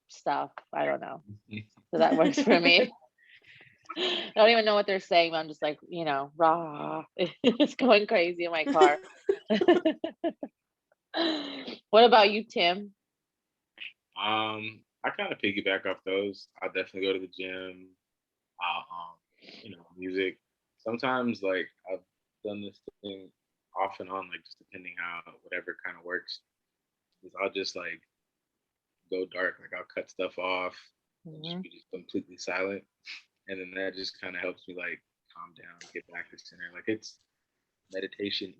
stuff. I don't know. So that works for me. I don't even know what they're saying, but I'm just like, rah. It's going crazy in my car. What about you, Tim? I kind of piggyback off those. I'll definitely go to the gym. I'll, music. Sometimes, like, I've done this thing off and on, like, just depending how whatever kind of works. Is I'll just like go dark, like I'll cut stuff off and just Mhm. be just completely silent, and then that just kind of helps me like calm down, get back to center. Like it's meditation.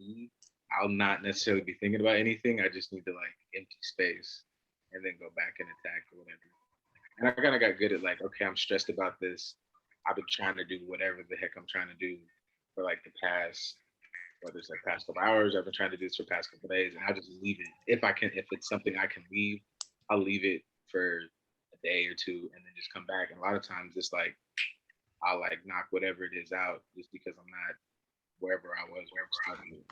I'll not necessarily be thinking about anything. I just need to like empty space and then go back and attack or whatever. And I kind of got good at like, okay, I'm stressed about this. I've been trying to do whatever the heck I'm trying to do for like the past, whether it's like past couple hours. I've been trying to do this for past couple days, and I just leave it. If I can, if it's something I can leave, I'll leave it for a day or two, and then just come back. And a lot of times, it's like I'll like knock whatever it is out just because I'm not wherever I was when I started.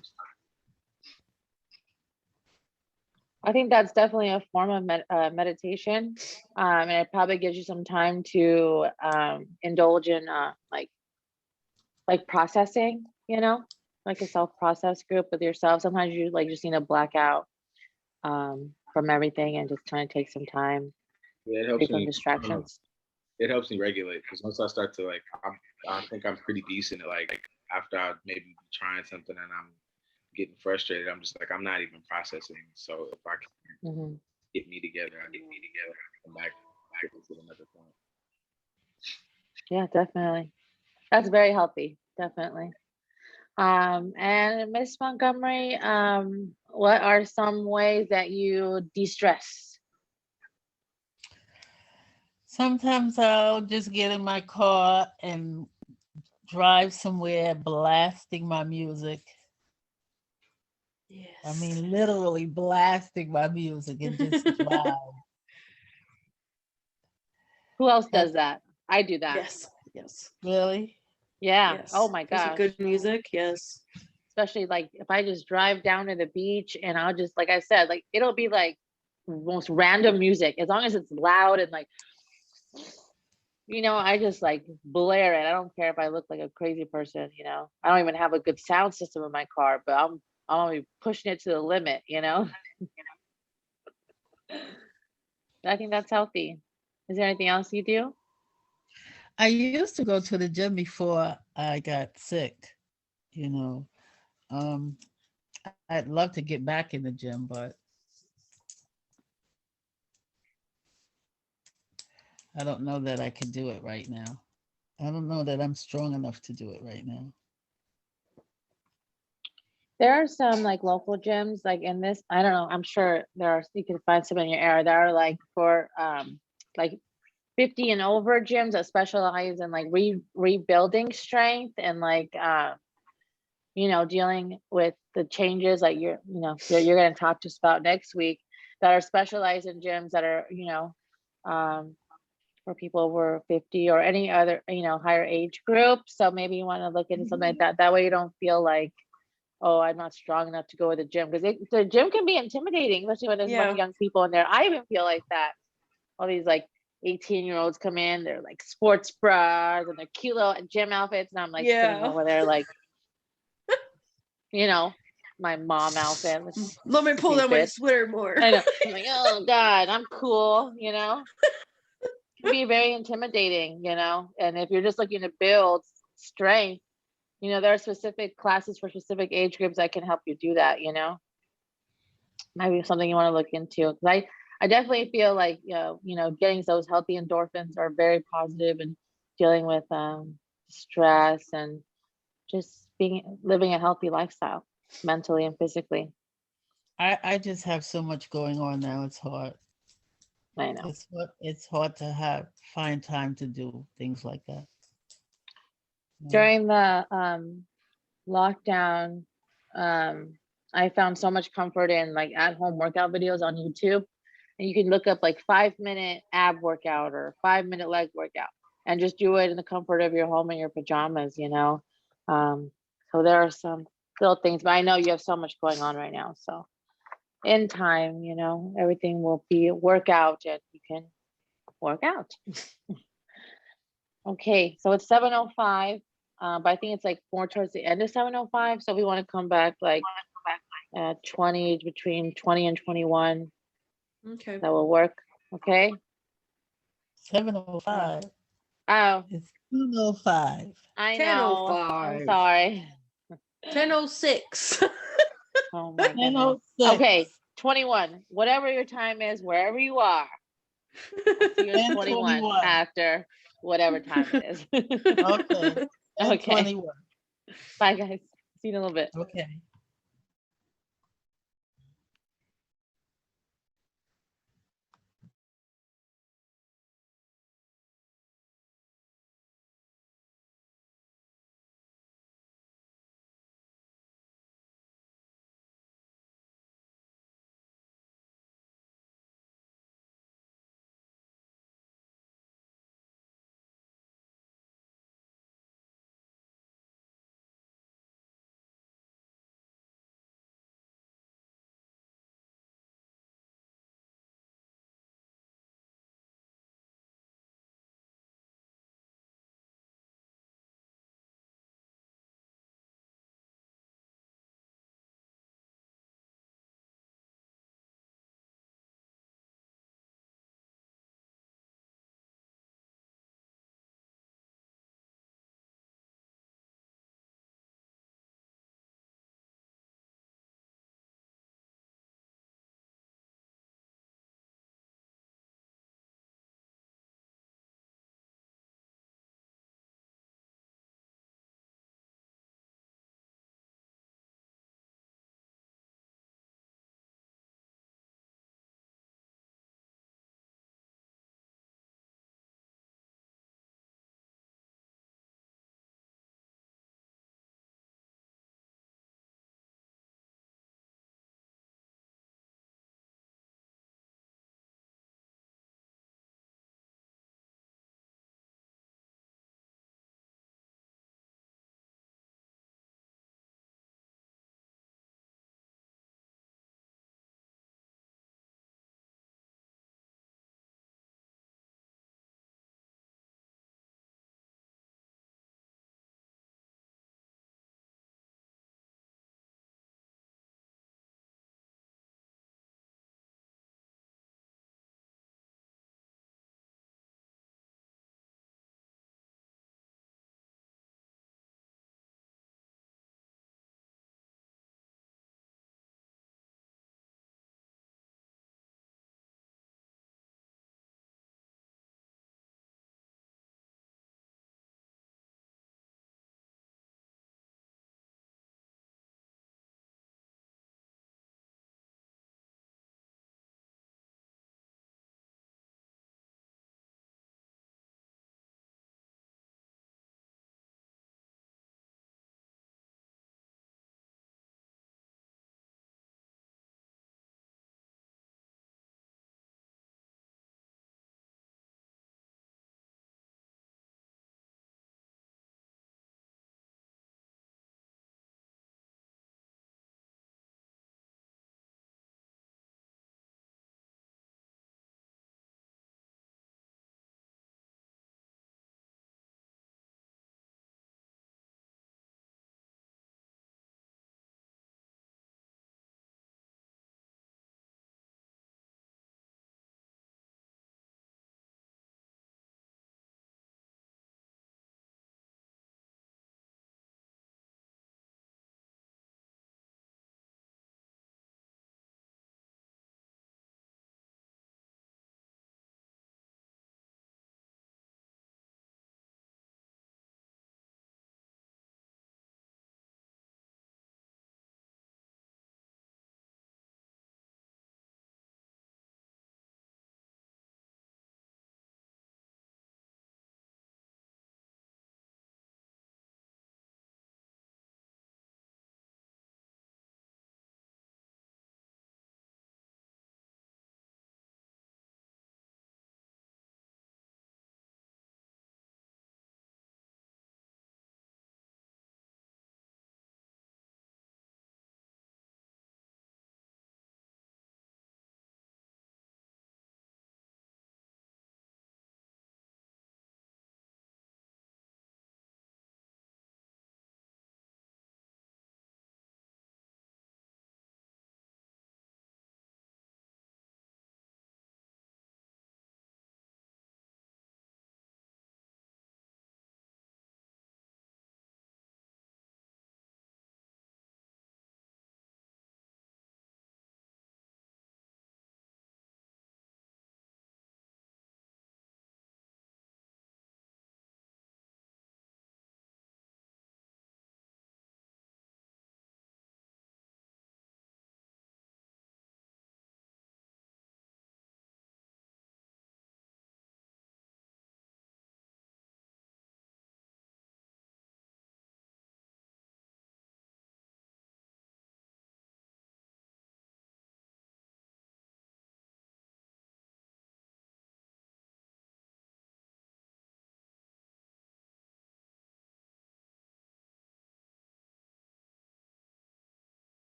I think that's definitely a form of meditation, and it probably gives you some time to indulge in like processing, like a self-process group with yourself. Sometimes you like just need to black out from everything and just kind of take some time, Yeah, it free helps from me. I don't know. distractions. It helps me regulate because once I start to like, I think I'm pretty decent at like after I maybe be trying something and I'm getting frustrated. I'm just like I'm not even processing. So if I can Hmm. get me together, I get me together. Come back to another point. Yeah, definitely. That's very healthy, definitely. And Miss Montgomery, what are some ways that you de-stress? Sometimes I'll just get in my car and drive somewhere blasting my music. Yes. I mean, literally blasting my music and just drive. Who else does that? I do that. Yes. Yes. Really? Yeah. Yes. Oh my There's gosh. good music. Yes. Especially like if I just drive down to the beach and I'll just, like I said, like it'll be like most random music as long as it's loud and like, I just like blare it. I don't care if I look like a crazy person. I don't even have a good sound system in my car, but I'm only pushing it to the limit. I think that's healthy. Is there anything else you do? I used to go to the gym before I got sick, you know. Um, I'd love to get back in the gym, but I don't know that I could do it right now. I don't know that I'm strong enough to do it right now. There are some like local gyms, like in this, I don't know, I'm sure there are, you can find some in your area that are like for like 50 and over gyms that specialize in like rebuilding strength and like you know, dealing with the changes like you're going to talk to us about next week, that are specialized in gyms that are, you know, for people over 50 or any other, you know, higher age group. So maybe you want to look into something like that. That way you don't feel like, oh, I'm not strong enough to go to the gym, because the gym can be intimidating, especially when there's a bunch of young people in there. I even feel like that. All these like 18-year-olds come in, they're like sports bras and their cute little gym outfits, and I'm like sitting over there like, you know, my mom outfit. Let me pull down my sweater more. I know. I'm like, oh God, I'm cool, you know. It can be very intimidating, you know. And if you're just looking to build strength, you know, there are specific classes for specific age groups that can help you do that, you know. Might be something you want to look into. Because I definitely feel like, you know, getting those healthy endorphins are very positive, and dealing with stress and just living a healthy lifestyle, mentally and physically. I just have so much going on now. It's hard. I know. It's hard to find time to do things like that. During the lockdown, I found so much comfort in like at-home workout videos on YouTube. And you can look up like 5-minute ab workout or 5-minute leg workout, and just do it in the comfort of your home in your pajamas, you know. So there are some little things, but I know you have so much going on right now. So in time, you know, everything will be workout and you can work out. Okay, so it's 7:05, but I think it's like more towards the end of 7:05. So we want to come back like 20, between 20 and 21. Okay. That will work. Okay. 7:05. Oh, It's 2:05. I know. 10:05. I'm sorry. 10:06. Oh my goodness. 10:06. Okay, 21. Whatever your time is, wherever you are. I'll see you at 21 after whatever time it is. Okay. Okay. 21. Bye, guys. See you in a little bit. Okay.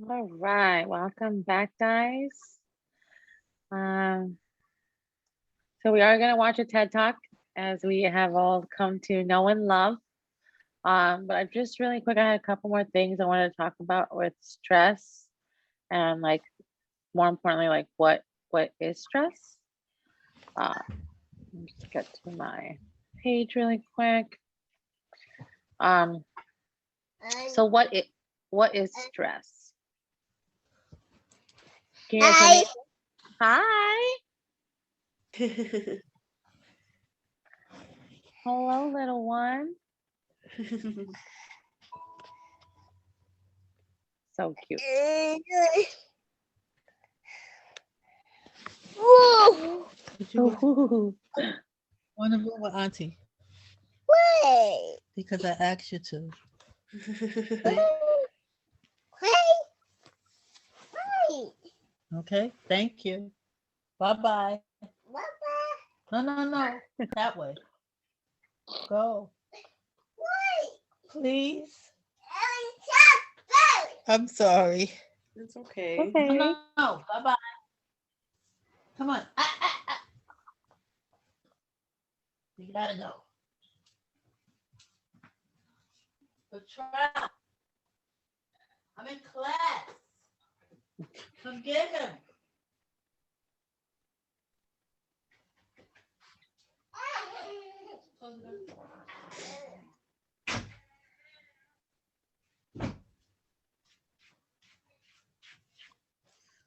All right, welcome back, guys. So we are going to watch a TED Talk as we have all come to know and love. But I just really quick, I had a couple more things I wanted to talk about with stress and like more importantly, like what is stress? Let me just get to my page really quick. So what is stress? Can you guys hear me? Hi. Hello, little one. So cute. Did you Ooh. want to move with Auntie? Because I asked you to. Okay, thank you. Bye-bye. No. That way. Go. Please. I'm sorry. It's okay. Okay. No. Bye-bye. Come on. You gotta go. But try. I'm in class. Come get him.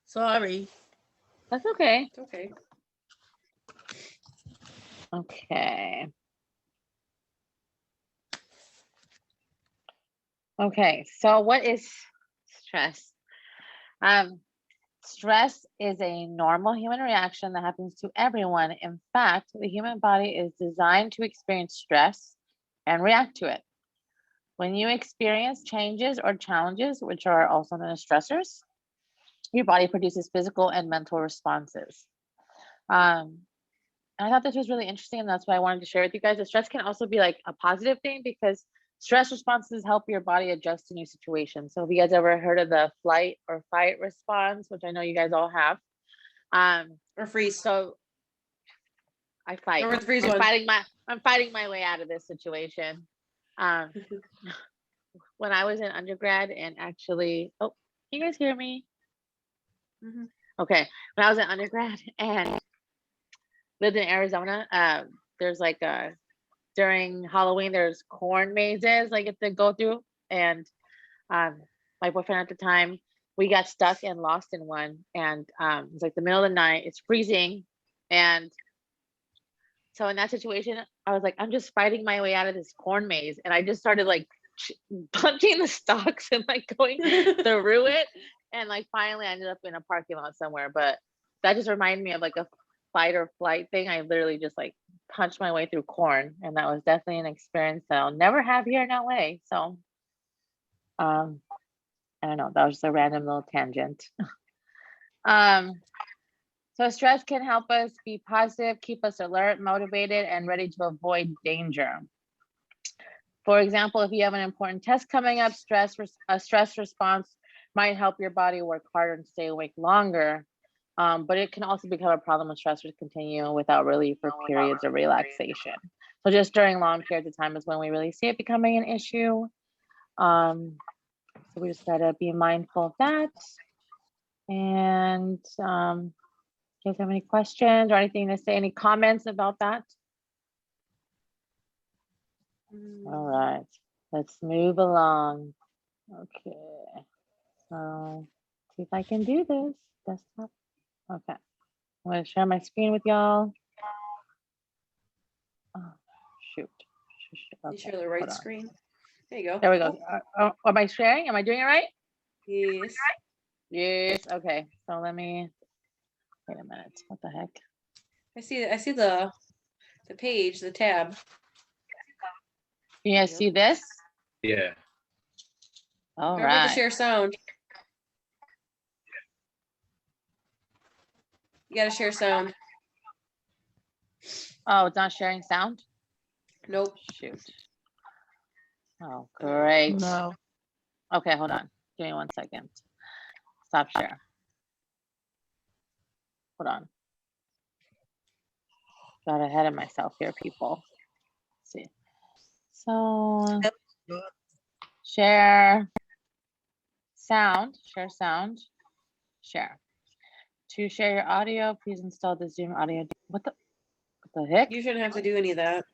Sorry. That's okay. It's okay. Okay. Okay, so what is stress? Stress is a normal human reaction that happens to everyone. In fact, the human body is designed to experience stress and react to it. When you experience changes or challenges, which are also known as stressors, your body produces physical and mental responses. And I thought this was really interesting, and that's why I wanted to share with you guys that stress can also be like a positive thing because stress responses help your body adjust to new situations. So have you guys ever heard of the flight or fight response, which I know you guys all have? Or freeze. So I fight. Or the freeze one. I'm fighting my way out of this situation. When I was in undergrad and actually, oh, can you guys hear me? Mhm. Okay. When I was in undergrad and lived in Arizona, there's like during Halloween, there's corn mazes I get to go through. And my boyfriend at the time, we got stuck and lost in one. And it's like the middle of the night, it's freezing. And so in that situation, I was like, I'm just fighting my way out of this corn maze. And I just started like punching the stalks and like going through it. And like finally I ended up in a parking lot somewhere. But that just reminded me of like a fight or flight thing. I literally just like punched my way through corn. And that was definitely an experience that I'll never have here in LA. So I don't know, that was just a random little tangent. So stress can help us be positive, keep us alert, motivated, and ready to avoid danger. For example, if you have an important test coming up, a stress response might help your body work harder and stay awake longer. But it can also become a problem when stressors continue without relief for periods of relaxation. So just during long periods of time is when we really see it becoming an issue. So we just gotta be mindful of that. And do you guys have any questions or anything to say? Any comments about that? All right, let's move along. Okay, so see if I can do this. Desktop. Okay, I'm gonna share my screen with y'all. Oh, shoot. You share the right screen. There you go. There we go. Am I sharing? Am I doing it right? Yes. Yes. Okay. So let me wait a minute. What the heck? I see the page, the tab. You guys see this? Yeah. All Remember right. to share sound. You gotta share sound. Oh, it's not sharing sound? Nope. Shoot. Oh, great. No. Okay, hold on. Give me 1 second. Stop share. Hold on. Got ahead of myself here, people. Let's see. So share sound, share sound, share. To share your audio, please install the Zoom audio. What the heck? You shouldn't have to do any of that.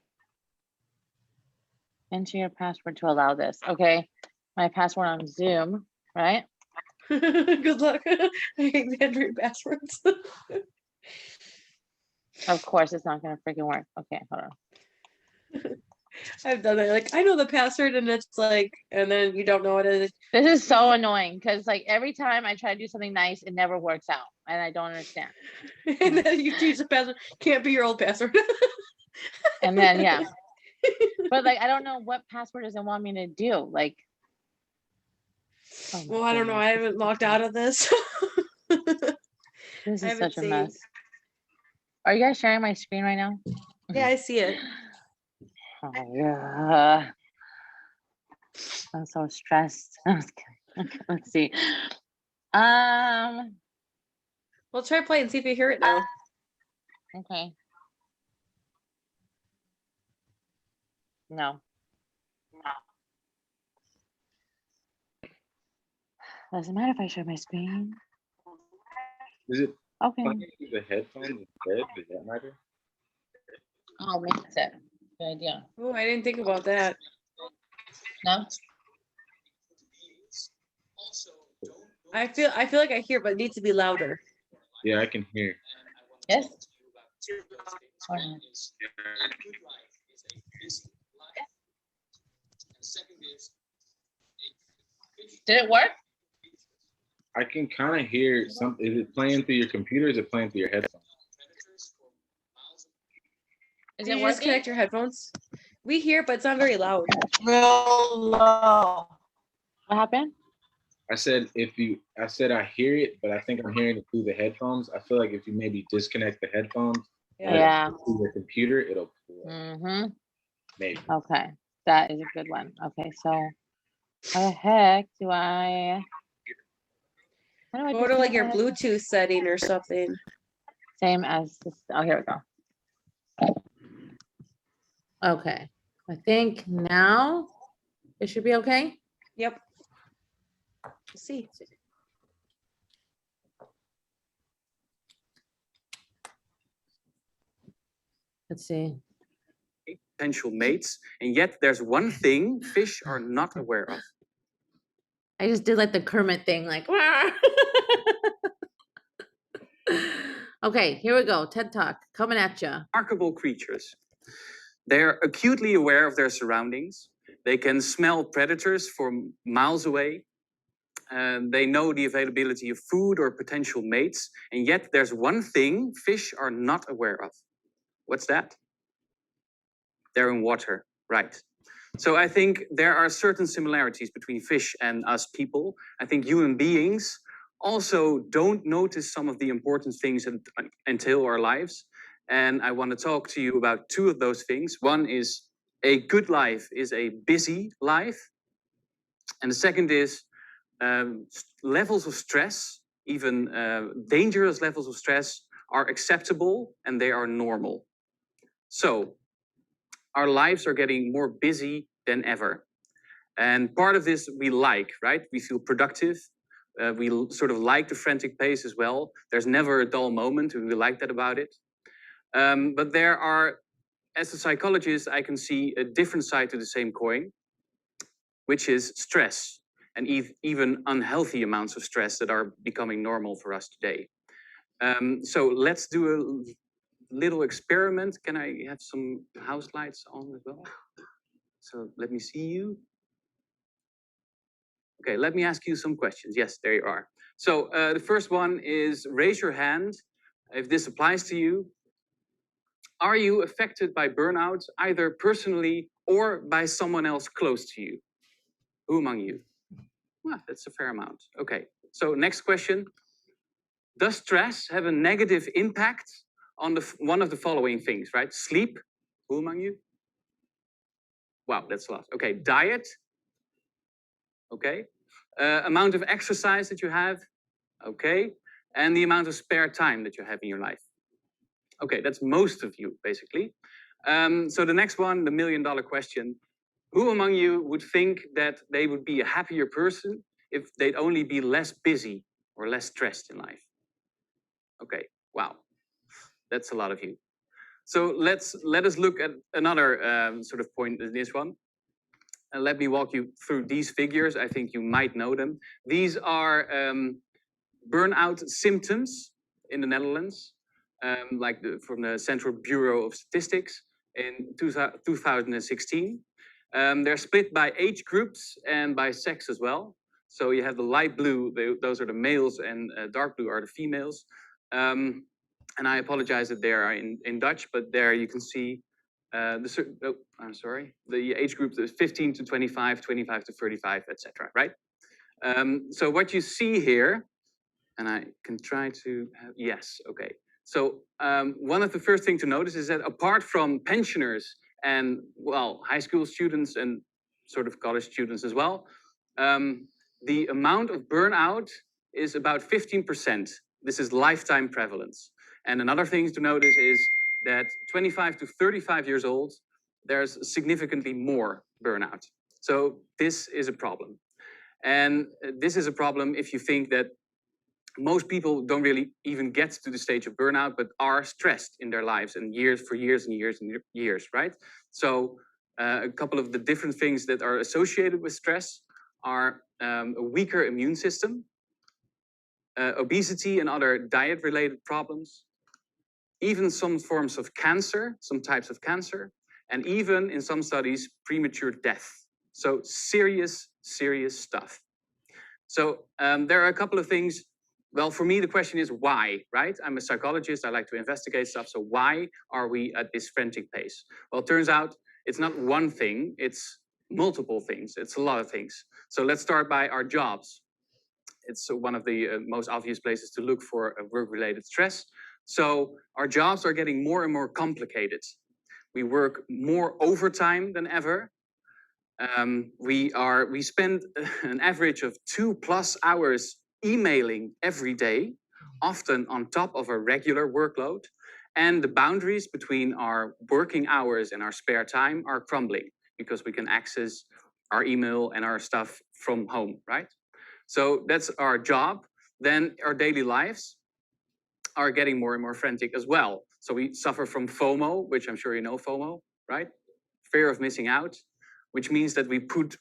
Enter your password to allow this. Okay, my password on Zoom, right? Good luck. I hate the Android passwords. Of course, it's not gonna freaking work. Okay, hold on. I've done it. Like, I know the password, and it's like, and then you don't know what it is. This is so annoying because like every time I try to do something nice, it never works out, and I don't understand. And then you change the password. Can't be your old password. And then yeah, but like I don't know what password does it want me to do. Like, oh my Well, I don't know. goodness, I haven't logged out of this. This I is haven't such a seen. mess. Are you guys sharing my screen right now? Yeah, I see it. Oh yeah. I'm so stressed. Okay, let's see. Well, try play and see if you hear it now. Okay. No. Doesn't matter if I share my screen. Is it Okay. fine with the headphones instead? Does that matter? Oh, that's it. Good idea. Oh, I didn't think about that. No. I feel like I hear, but it needs to be louder. Yeah, I can hear. Yes. Or not? Did it work? I can kind of hear something. Is it playing through your computer? Or is it playing through your headphones? Is Can it you just working? connect your headphones? We hear, but it's not very loud. Real low. What happened? I said I hear it, but I think I'm hearing it through the headphones. I feel like if you maybe disconnect the headphones Yeah. through your computer, it'll Mm-hmm. maybe. Okay. That is a good one. Okay, so how the heck do I how do I Go to like disconnect your my headphones? Bluetooth setting or something. Same as this. Oh, here we go. Okay. I think now it should be okay. Yep. Let's see. Let's see. Potential mates, and yet there's one thing fish are not aware of. I just did like the Kermit thing, like. Okay, here we go. TED Talk coming at you. Remarkable creatures. They're acutely aware of their surroundings. They can smell predators from miles away. They know the availability of food or potential mates, and yet there's one thing fish are not aware of. What's that? They're in water, right? So I think there are certain similarities between fish and us people. I think human beings also don't notice some of the important things until our lives. And I want to talk to you about two of those things. One is a good life is a busy life. And the second is levels of stress, even dangerous levels of stress, are acceptable and they are normal. So our lives are getting more busy than ever. And part of this we like, right? We feel productive. We sort of like the frantic pace as well. There's never a dull moment, and we like that about it. But there are, as a psychologist, I can see a different side to the same coin, which is stress, and even unhealthy amounts of stress that are becoming normal for us today. So let's do a little experiment. Can I have some house lights on as well? So let me see you. Okay, let me ask you some questions. Yes, there you are. So the first one is raise your hand if this applies to you. Are you affected by burnout, either personally or by someone else close to you? Who among you? Well, that's a fair amount. Okay, so next question. Does stress have a negative impact on one of the following things, right? Sleep. Who among you? Wow, that's a lot. Okay, diet. Okay. Amount of exercise that you have. Okay, and the amount of spare time that you have in your life. Okay, that's most of you, basically. So the next one, the $1 million question. Who among you would think that they would be a happier person if they'd only be less busy or less stressed in life? Okay, wow, that's a lot of you. So let us look at another sort of point in this one. And let me walk you through these figures. I think you might know them. These are burnout symptoms in the Netherlands, like from the Central Bureau of Statistics in 2016. They're split by age groups and by sex as well. So you have the light blue, those are the males, and dark blue are the females. And I apologize that they are in Dutch, but there you can see I'm sorry, the age group is 15 to 25, 25 to 35, etc. Right? So what you see here, and I can try to have, yes, okay. So one of the first things to notice is that apart from pensioners and, well, high school students and sort of college students as well, the amount of burnout is about 15%. This is lifetime prevalence. And another thing to notice is that 25 to 35 years old, there's significantly more burnout. So this is a problem. And this is a problem if you think that most people don't really even get to the stage of burnout, but are stressed in their lives and years and years and years, right? So a couple of the different things that are associated with stress are a weaker immune system, obesity and other diet-related problems, even some forms of cancer, some types of cancer, and even in some studies, premature death. So serious, serious stuff. So there are a couple of things. Well, for me, the question is why, right? I'm a psychologist. I like to investigate stuff. So why are we at this frantic pace? Well, it turns out it's not one thing. It's multiple things. It's a lot of things. So let's start by our jobs. It's one of the most obvious places to look for work-related stress. So our jobs are getting more and more complicated. We work more overtime than ever. We spend an average of 2+ hours emailing every day, often on top of a regular workload. And the boundaries between our working hours and our spare time are crumbling because we can access our email and our stuff from home, right? So that's our job. Then our daily lives are getting more and more frantic as well. So we suffer from FOMO, which I'm sure you know FOMO, right? Fear of missing out, which means that we put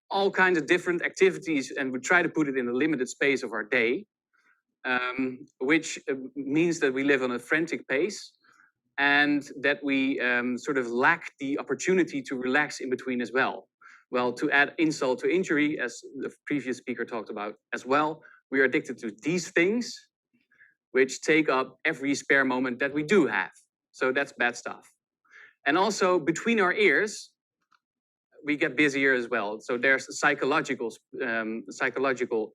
all kinds of different activities and we try to put it in a limited space of our day, which means that we live on a frantic pace and that we sort of lack the opportunity to relax in between as well. Well, to add insult to injury, as the previous speaker talked about as well, we are addicted to these things, which take up every spare moment that we do have. So that's bad stuff. And also between our ears, we get busier as well. So there's psychological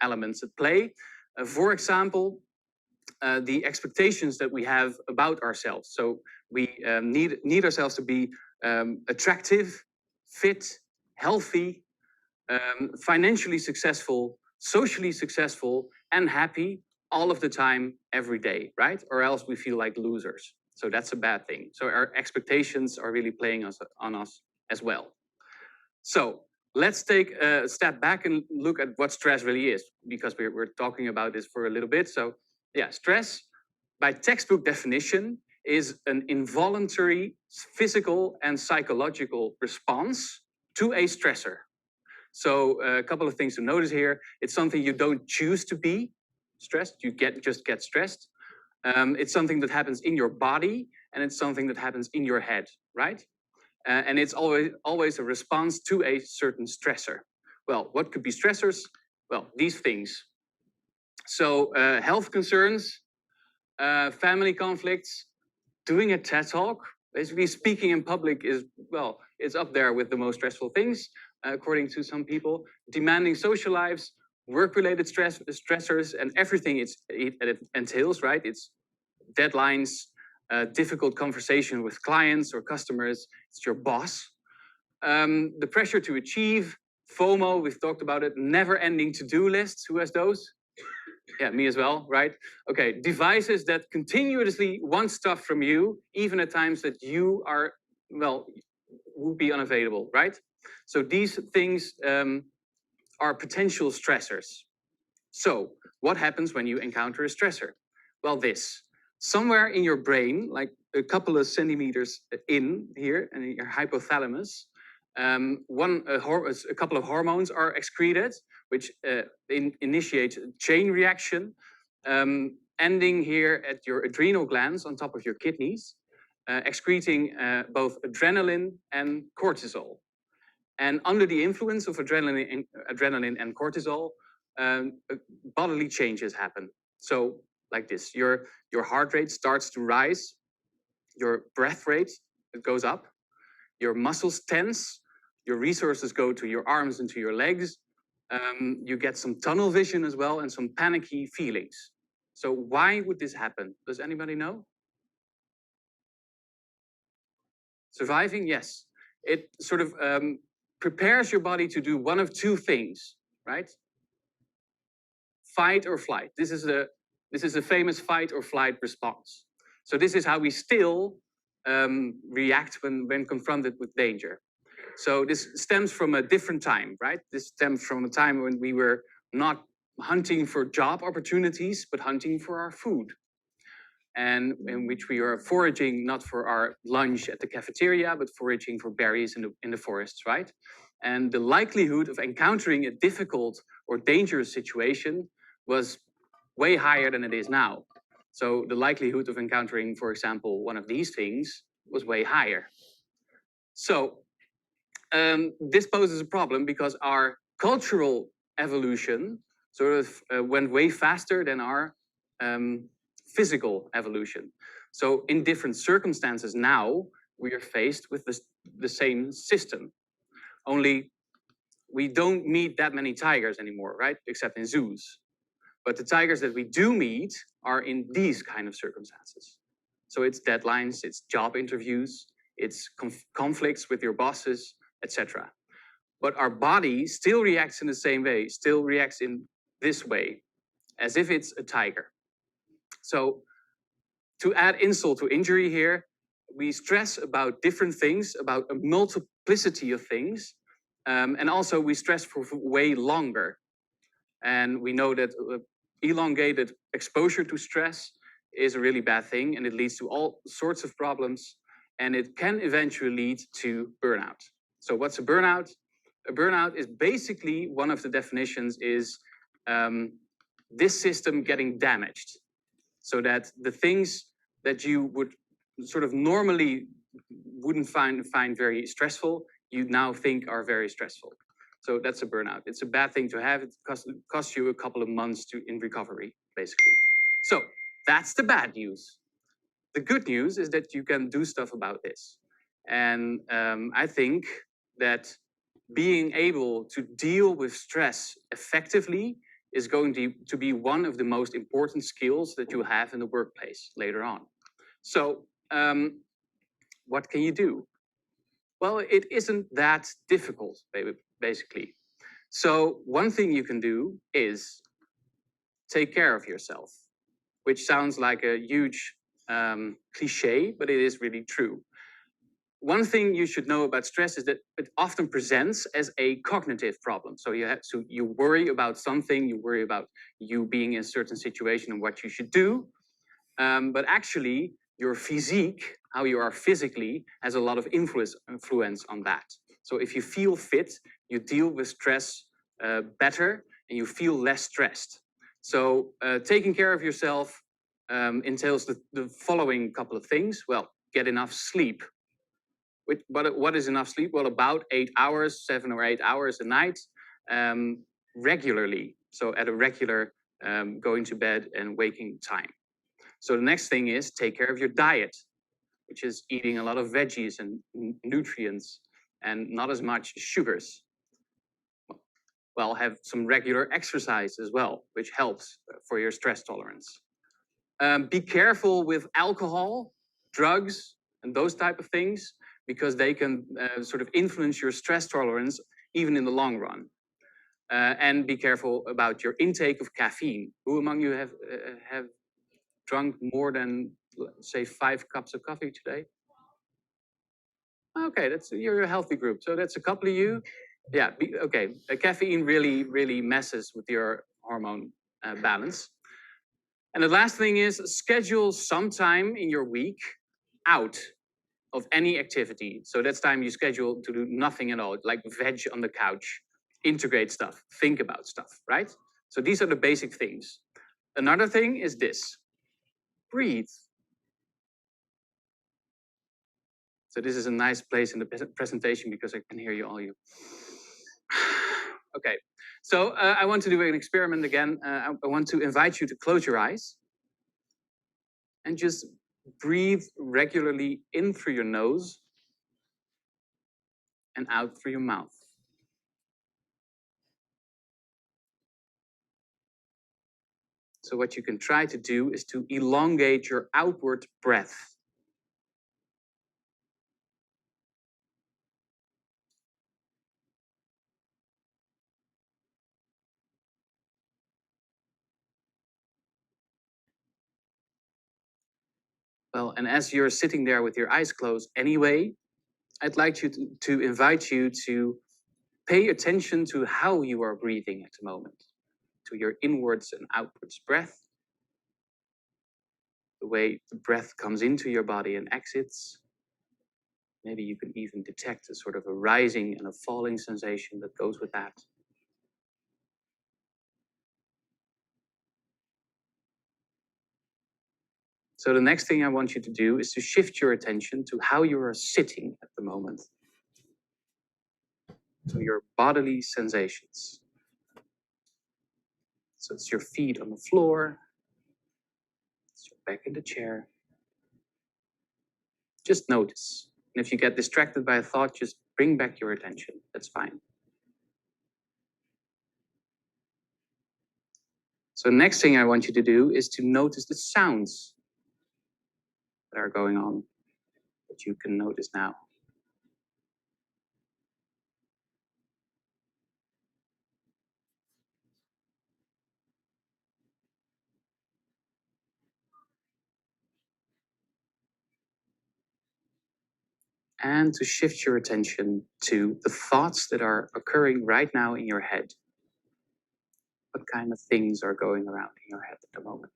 elements at play. For example, the expectations that we have about ourselves. So we need ourselves to be attractive, fit, healthy, financially successful, socially successful, and happy all of the time, every day, right? Or else we feel like losers. So that's a bad thing. So our expectations are really playing on us as well. So let's take a step back and look at what stress really is, because we're talking about this for a little bit. So yeah, stress, by textbook definition, is an involuntary physical and psychological response to a stressor. So a couple of things to notice here. It's something you don't choose to be stressed. You just get stressed. It's something that happens in your body, and it's something that happens in your head, right? And it's always a response to a certain stressor. Well, what could be stressors? Well, these things. So health concerns, family conflicts, doing a TED Talk, basically speaking in public is, well, it's up there with the most stressful things, according to some people. Demanding social lives, work-related stressors, and everything it entails, right? It's deadlines, difficult conversation with clients or customers, it's your boss. The pressure to achieve, FOMO, we've talked about it, never-ending to-do lists, who has those? Yeah, me as well, right? Okay, devices that continuously want stuff from you, even at times that you are, well, would be unavailable, right? So these things are potential stressors. So what happens when you encounter a stressor? Well, this. Somewhere in your brain, like a couple of centimeters in here, in your hypothalamus, a couple of hormones are excreted, which initiate a chain reaction, ending here at your adrenal glands on top of your kidneys, excreting both adrenaline and cortisol. And under the influence of adrenaline and cortisol, bodily changes happen. So like this, your heart rate starts to rise, your breath rate, it goes up, your muscles tense, your resources go to your arms and to your legs. You get some tunnel vision as well and some panicky feelings. So why would this happen? Does anybody know? Surviving, yes. It sort of prepares your body to do one of two things, right? Fight or flight. This is a famous fight or flight response. So this is how we still react when confronted with danger. So this stems from a different time, right? This stems from a time when we were not hunting for job opportunities, but hunting for our food. And in which we are foraging not for our lunch at the cafeteria, but foraging for berries in the forests, right? And the likelihood of encountering a difficult or dangerous situation was way higher than it is now. So the likelihood of encountering, for example, one of these things was way higher. So this poses a problem because our cultural evolution sort of went way faster than our physical evolution. So in different circumstances now, we are faced with the same system. Only we don't meet that many tigers anymore, right? Except in zoos. But the tigers that we do meet are in these kind of circumstances. So it's deadlines, it's job interviews, it's conflicts with your bosses, etc. But our body still reacts in the same way, still reacts in this way, as if it's a tiger. So to add insult to injury here, we stress about different things, about a multiplicity of things, and also we stress for way longer. And we know that elongated exposure to stress is a really bad thing, and it leads to all sorts of problems, and it can eventually lead to burnout. So what's a burnout? A burnout is basically, one of the definitions is this system getting damaged, so that the things that you would sort of normally wouldn't find very stressful, you now think are very stressful. So that's a burnout. It's a bad thing to have. It costs you a couple of months in recovery, basically. So that's the bad news. The good news is that you can do stuff about this. And I think that being able to deal with stress effectively is going to be one of the most important skills that you have in the workplace later on. So what can you do? Well, it isn't that difficult, basically. So one thing you can do is take care of yourself, which sounds like a huge cliche, but it is really true. One thing you should know about stress is that it often presents as a cognitive problem. So you worry about something, you worry about you being in a certain situation and what you should do. But actually, your physique, how you are physically, has a lot of influence on that. So if you feel fit, you deal with stress better and you feel less stressed. So taking care of yourself entails the following couple of things. Well, get enough sleep. What is enough sleep? Well, about 8 hours, 7 or 8 hours a night, regularly. So at a regular going to bed and waking time. So the next thing is take care of your diet, which is eating a lot of veggies and nutrients and not as much sugars. Well, have some regular exercise as well, which helps for your stress tolerance. Be careful with alcohol, drugs, and those type of things, because they can sort of influence your stress tolerance even in the long run. And be careful about your intake of caffeine. Who among you have drunk more than, say, 5 cups of coffee today? Okay, you're a healthy group. So that's a couple of you. Yeah, okay. Caffeine really messes with your hormone balance. And the last thing is schedule some time in your week out of any activity. So that's time you schedule to do nothing at all, like veg on the couch, integrate stuff, think about stuff, right? So these are the basic things. Another thing is this: breathe. So this is a nice place in the presentation because I can hear you all. Okay, so I want to do an experiment again. I want to invite you to close your eyes and just breathe regularly in through your nose and out through your mouth. So what you can try to do is to elongate your outward breath. Well, and as you're sitting there with your eyes closed anyway, I'd like to invite you to pay attention to how you are breathing at the moment, to your inwards and outwards breath, the way the breath comes into your body and exits. Maybe you can even detect a sort of a rising and a falling sensation that goes with that. So the next thing I want you to do is to shift your attention to how you are sitting at the moment. So your bodily sensations. So it's your feet on the floor, it's your back in the chair. Just notice. And if you get distracted by a thought, just bring back your attention. That's fine. So next thing I want you to do is to notice the sounds that are going on, that you can notice now. And to shift your attention to the thoughts that are occurring right now in your head. What kind of things are going around in your head at the moment?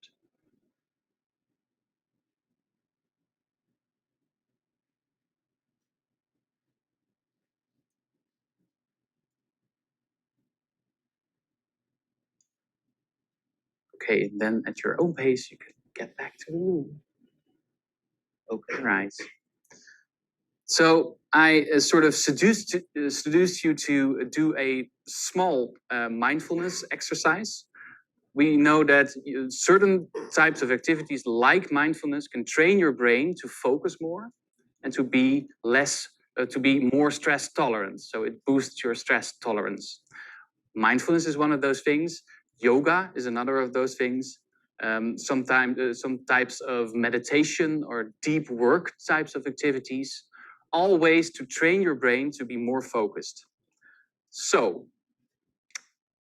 Okay, and then at your own pace, you can get back to the room. Open your eyes. So I sort of seduced you to do a small mindfulness exercise. We know that certain types of activities like mindfulness can train your brain to focus more and to be more stress tolerant. So it boosts your stress tolerance. Mindfulness is one of those things. Yoga is another of those things. Sometimes some types of meditation or deep work types of activities, all ways to train your brain to be more focused. So,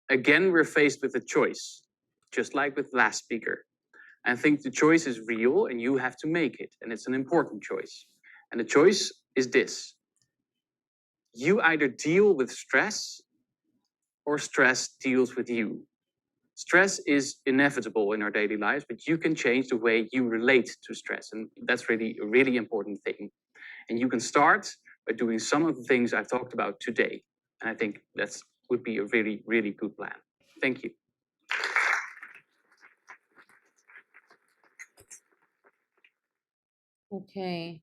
again, we're faced with a choice, just like with last speaker. I think the choice is real and you have to make it, and it's an important choice. And the choice is this: you either deal with stress or stress deals with you. Stress is inevitable in our daily lives, but you can change the way you relate to stress. And that's really a really important thing. And you can start by doing some of the things I've talked about today. And I think that would be a really good plan. Thank you. Okay.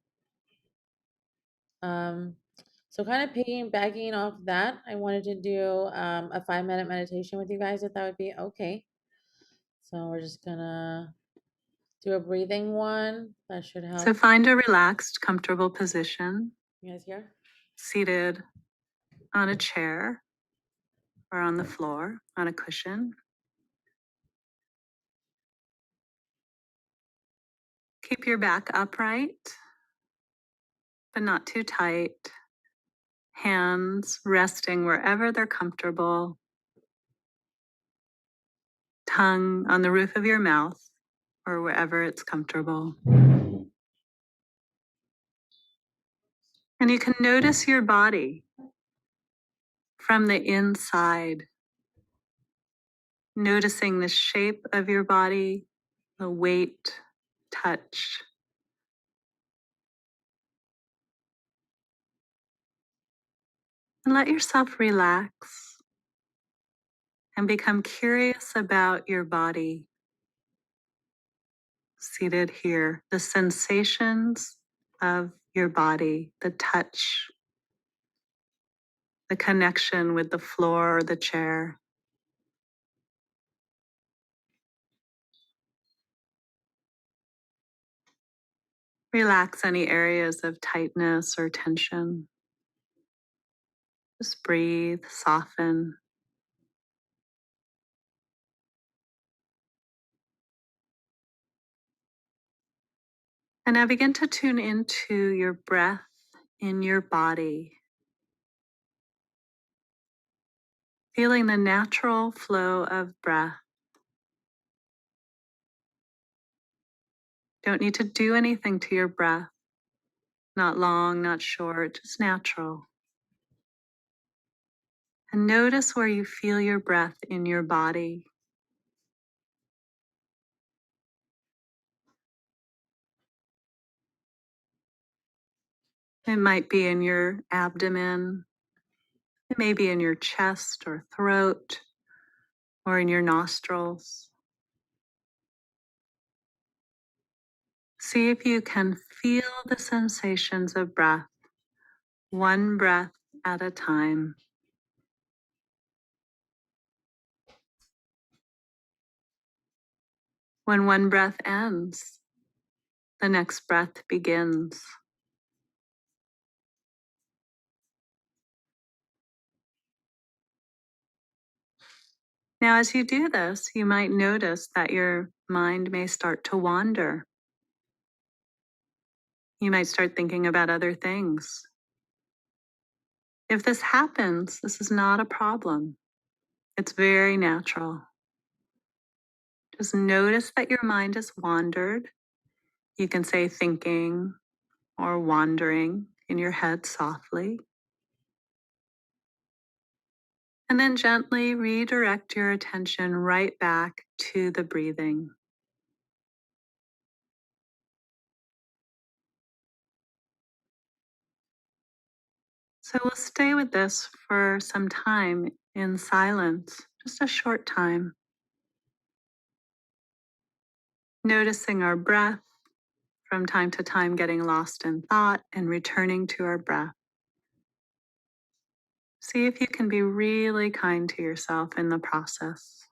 So kind of piggybacking off that, I wanted to do a 5-minute meditation with you guys, if that would be okay. So we're just gonna do a breathing one. That should help. So find a relaxed, comfortable position. You guys here? Seated on a chair or on the floor, on a cushion. Keep your back upright, but not too tight. Hands resting wherever they're comfortable. tongue on the roof of your mouth or wherever it's comfortable. And you can notice your body from the inside, noticing the shape of your body, the weight, touch. And let yourself relax and become curious about your body seated here, the sensations of your body, the touch, the connection with the floor or the chair. Relax any areas of tightness or tension. Just breathe, soften. And now begin to tune into your breath in your body, feeling the natural flow of breath. Don't need to do anything to your breath. Not long, not short, just natural. And notice where you feel your breath in your body. It might be in your abdomen. It may be in your chest or throat or in your nostrils. See if you can feel the sensations of breath, one breath at a time. When one breath ends, the next breath begins. Now, as you do this, you might notice that your mind may start to wander. You might start thinking about other things. If this happens, this is not a problem. It's very natural. Just notice that your mind has wandered. You can say thinking or wandering in your head softly. And then gently redirect your attention right back to the breathing. So we'll stay with this for some time in silence, just a short time. Noticing our breath, from time to time getting lost in thought and returning to our breath. See if you can be really kind to yourself in the process.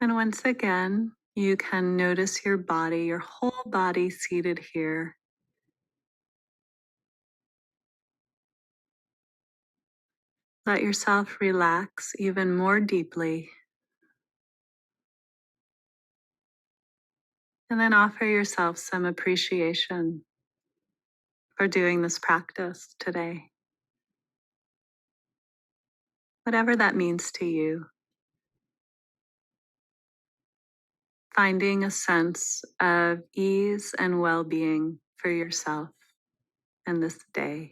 And once again, you can notice your body, your whole body seated here. Let yourself relax even more deeply. And then offer yourself some appreciation for doing this practice today. Whatever that means to you. Finding a sense of ease and well-being for yourself in this day.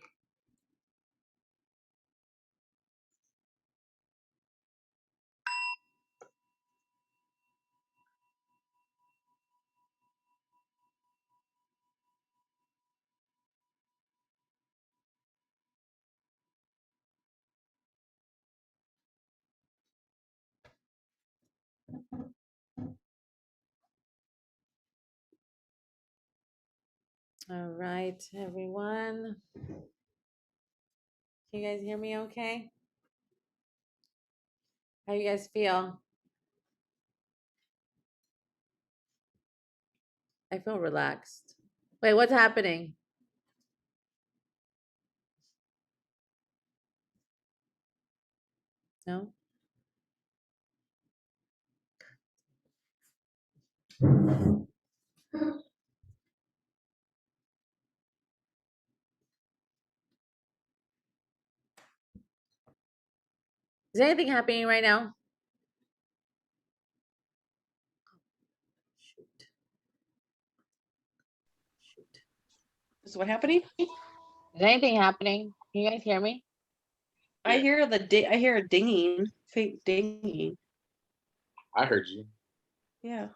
All right, everyone. Can you guys hear me okay? How you guys feel? I feel relaxed. Wait, what's happening? No? Is anything happening right now? Shoot. Shoot. Is what happening? Is anything happening? Can you guys hear me? I Yeah. hear I hear a dinging, fake dinging. I heard you. Yeah.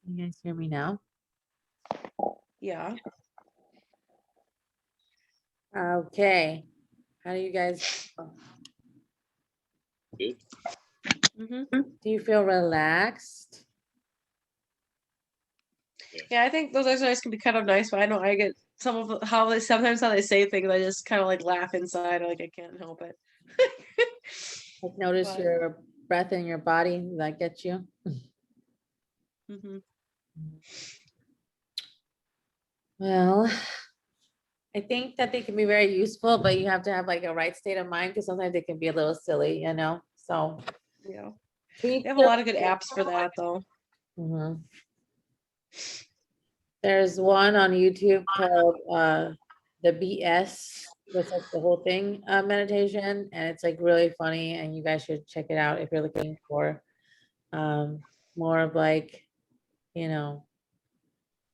Can you guys hear me now? Yeah. Okay. How do you guys feel? Good. Hmm. Do you feel relaxed? Yeah, I think those exercises can be kind of nice, but I know I get some of how they sometimes how they say things, I just kind of like laugh inside, like I can't help it. Like notice But- your breath in your body. Does that get you? Mhm. Well, I think that they can be very useful, but you have to have like a right state of mind because sometimes they can be a little silly, you know? So Yeah. tweak They have a your- lot of good apps for that though. Mhm. There's one on YouTube called the BS, that's like the whole thing meditation, and it's like really funny, and you guys should check it out if you're looking for more of like, you know,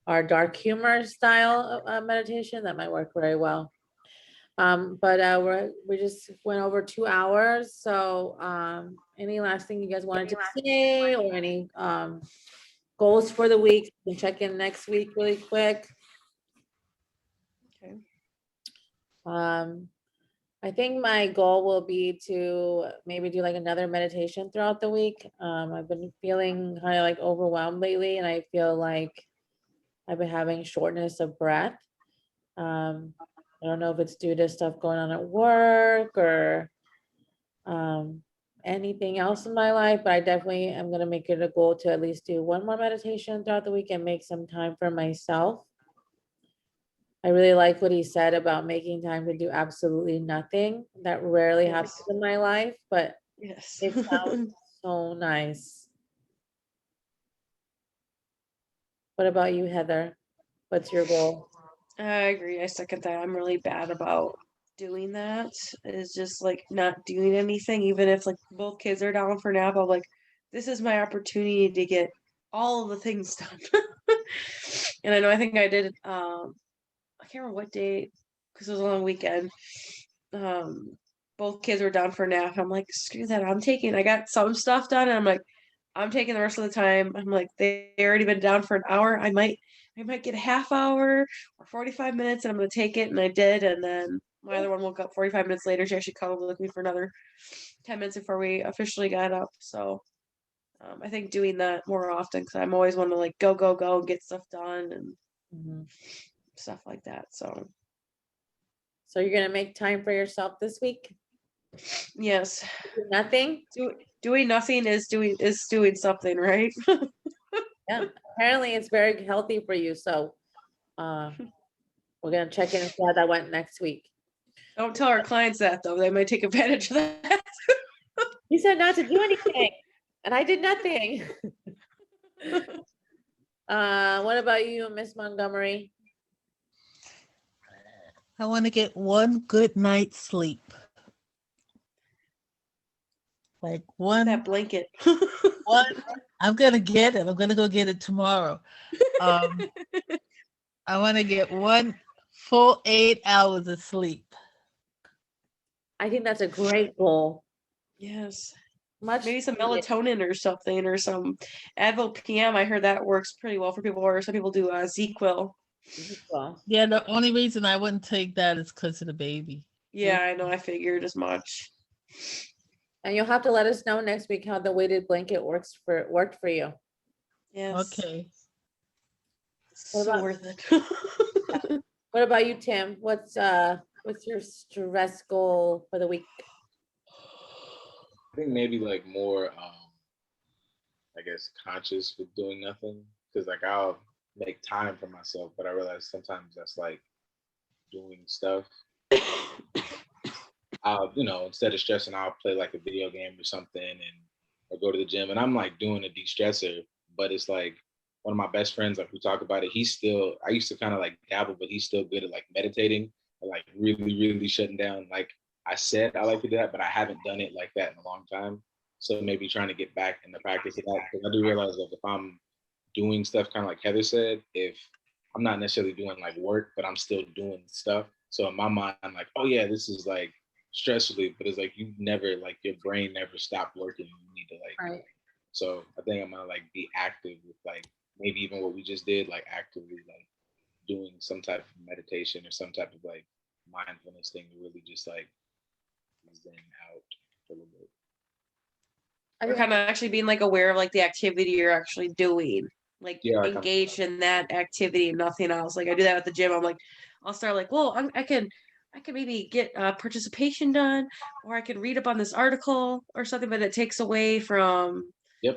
our dark humor style of meditation. That might work very well. But we just went over 2 hours. So any last thing you guys wanted to say, or any goals for the week? We can check in next week really quick. Okay. I think my goal will be to maybe do like another meditation throughout the week. I've been feeling kind of like overwhelmed lately, and I feel like I've been having shortness of breath. I don't know if it's due to stuff going on at work or anything else in my life, but I definitely am gonna make it a goal to at least do one more meditation throughout the week and make some time for myself. I really like what he said about making time to do absolutely nothing. That rarely Yes. happens in my life, but Yes. it sounds so nice. What about you, Heather? What's your goal? I agree. I second that. I'm really bad about doing that. Is just like not doing anything, even if like both kids are down for nap. I'm like, this is my opportunity to get all of the things done. And I know I think I did. I can't remember what day because it was a long weekend. Both kids were down for nap. I'm like, screw that. I got some stuff done, and I'm like, I'm taking the rest of the time. I'm like, they already been down for an hour. I might get a half hour or 45 minutes, and I'm gonna take it. And I did. And then my other one woke up 45 minutes later. She actually cuddled with me for another 10 minutes before we officially got up. So I think doing that more often because I'm always want to like go, go, go and get stuff done and Mhm. stuff like that. So So you're gonna make time for yourself this week? yes, Do nothing? doing nothing is doing something, right? Yeah, apparently it's very healthy for you, so we're gonna check in and see how that went next week. Don't tell our clients that though; they might take advantage of that. You said not to do anything, and I did nothing. What about you, Miss Montgomery? I want to get one good night's sleep. Like That blanket. one. I'm gonna get it. I'm gonna go get it tomorrow. I want to get one full 8 hours of sleep. I think that's a great goal. Yes. Much Maybe some needed. melatonin or something, or some Advil PM. I heard that works pretty well for people, or some people do ZQL. Well, Yeah, the only reason I wouldn't take that is because of the baby. Yeah, I know. I figured as much. and you'll have to let us know next week how the weighted blanket worked for you. Yes. Okay. So about- worth it. What about you, Tim? What's your stress goal for the week? I think maybe like more, I guess, conscious with doing nothing. Because like I'll make time for myself, but I realize sometimes that's like doing stuff. I'll, instead of stressing, I'll play like a video game or something or go to the gym. And I'm like doing a de-stressor, but it's like one of my best friends, like we talk about it, I used to kind of like dabble, but he's still good at like meditating and like really, really shutting down. Like I said, I like to do that, but I haven't done it like that in a long time. So maybe trying to get back in the practice of that. Because I do realize that if I'm doing stuff kind of like Heather said, if I'm not necessarily doing like work, but I'm still doing stuff. So in my mind, I'm like, oh yeah, this is like stress relief, but it's like you never, like your brain never stopped working. You need to like, Right. so I think I'm gonna like be active with like maybe even what we just did, like actively like doing some type of meditation or some type of like mindfulness thing to really just like zen out a little bit. Or kind of actually being like aware of like the activity you're actually doing, like Yeah, like engaged in that activity and nothing else. Like I do that at the gym. I'm like, I'll start like, well, I can maybe get participation done, or I can read up on this article or something, but it takes away from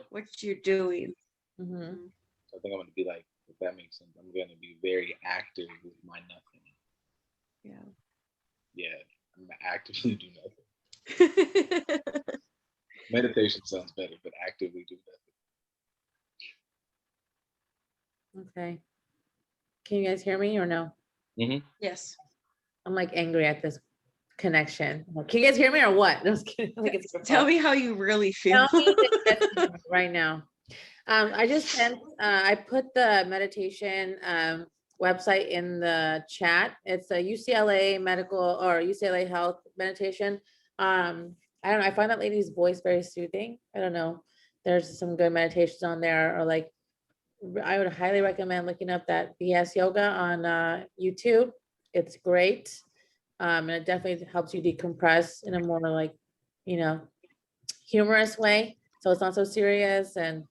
what you're doing. Mhm. I think I'm gonna be like, if that makes sense, I'm gonna be very active with my nothing. Yeah, I'm gonna actively do nothing. Meditation sounds better, but actively do nothing. Okay. Can you guys hear me or no? Yes. I'm like angry at this connection. Like, can you guys hear me or what? No, I was kidding. Like, it's Tell me how you really feel. Tell me right now. I just sent, I put the meditation website in the chat. It's a UCLA medical or UCLA health meditation. I don't know. I find that lady's voice very soothing. I don't know. There's some good meditations on there, or like, I would highly recommend looking up that BS yoga on YouTube. It's great. And it definitely helps you decompress in a more like, humorous way. So it's not so serious and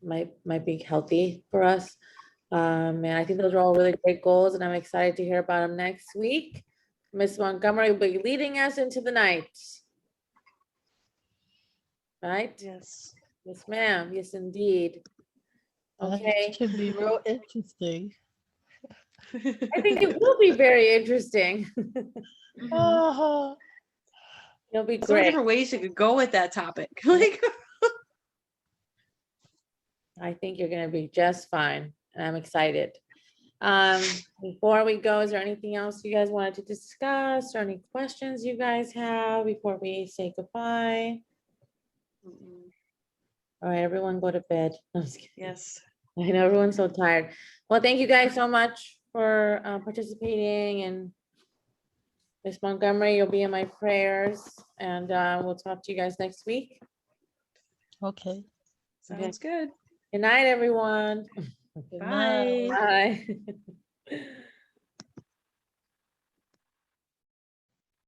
might be healthy for us. And I think those are all really great goals, and I'm excited to hear about them next week. Miss Montgomery will be leading us into the night. Right? Yes. Yes, ma'am. Yes, indeed. Okay. It should be real interesting. I think it will be very interesting. Oh, It'll be So many great. different ways you could go with that topic. Like I think you're gonna be just fine, and I'm excited. Before we go, is there anything else you guys wanted to discuss, or any questions you guys have before we say goodbye? All right, everyone go to bed. I'm just kidding. yes. I know everyone's so tired. Well, thank you guys so much for participating, and Miss Montgomery, you'll be in my prayers, and we'll talk to you guys next week. okay. Sounds good. Good night, everyone. Good night. Bye.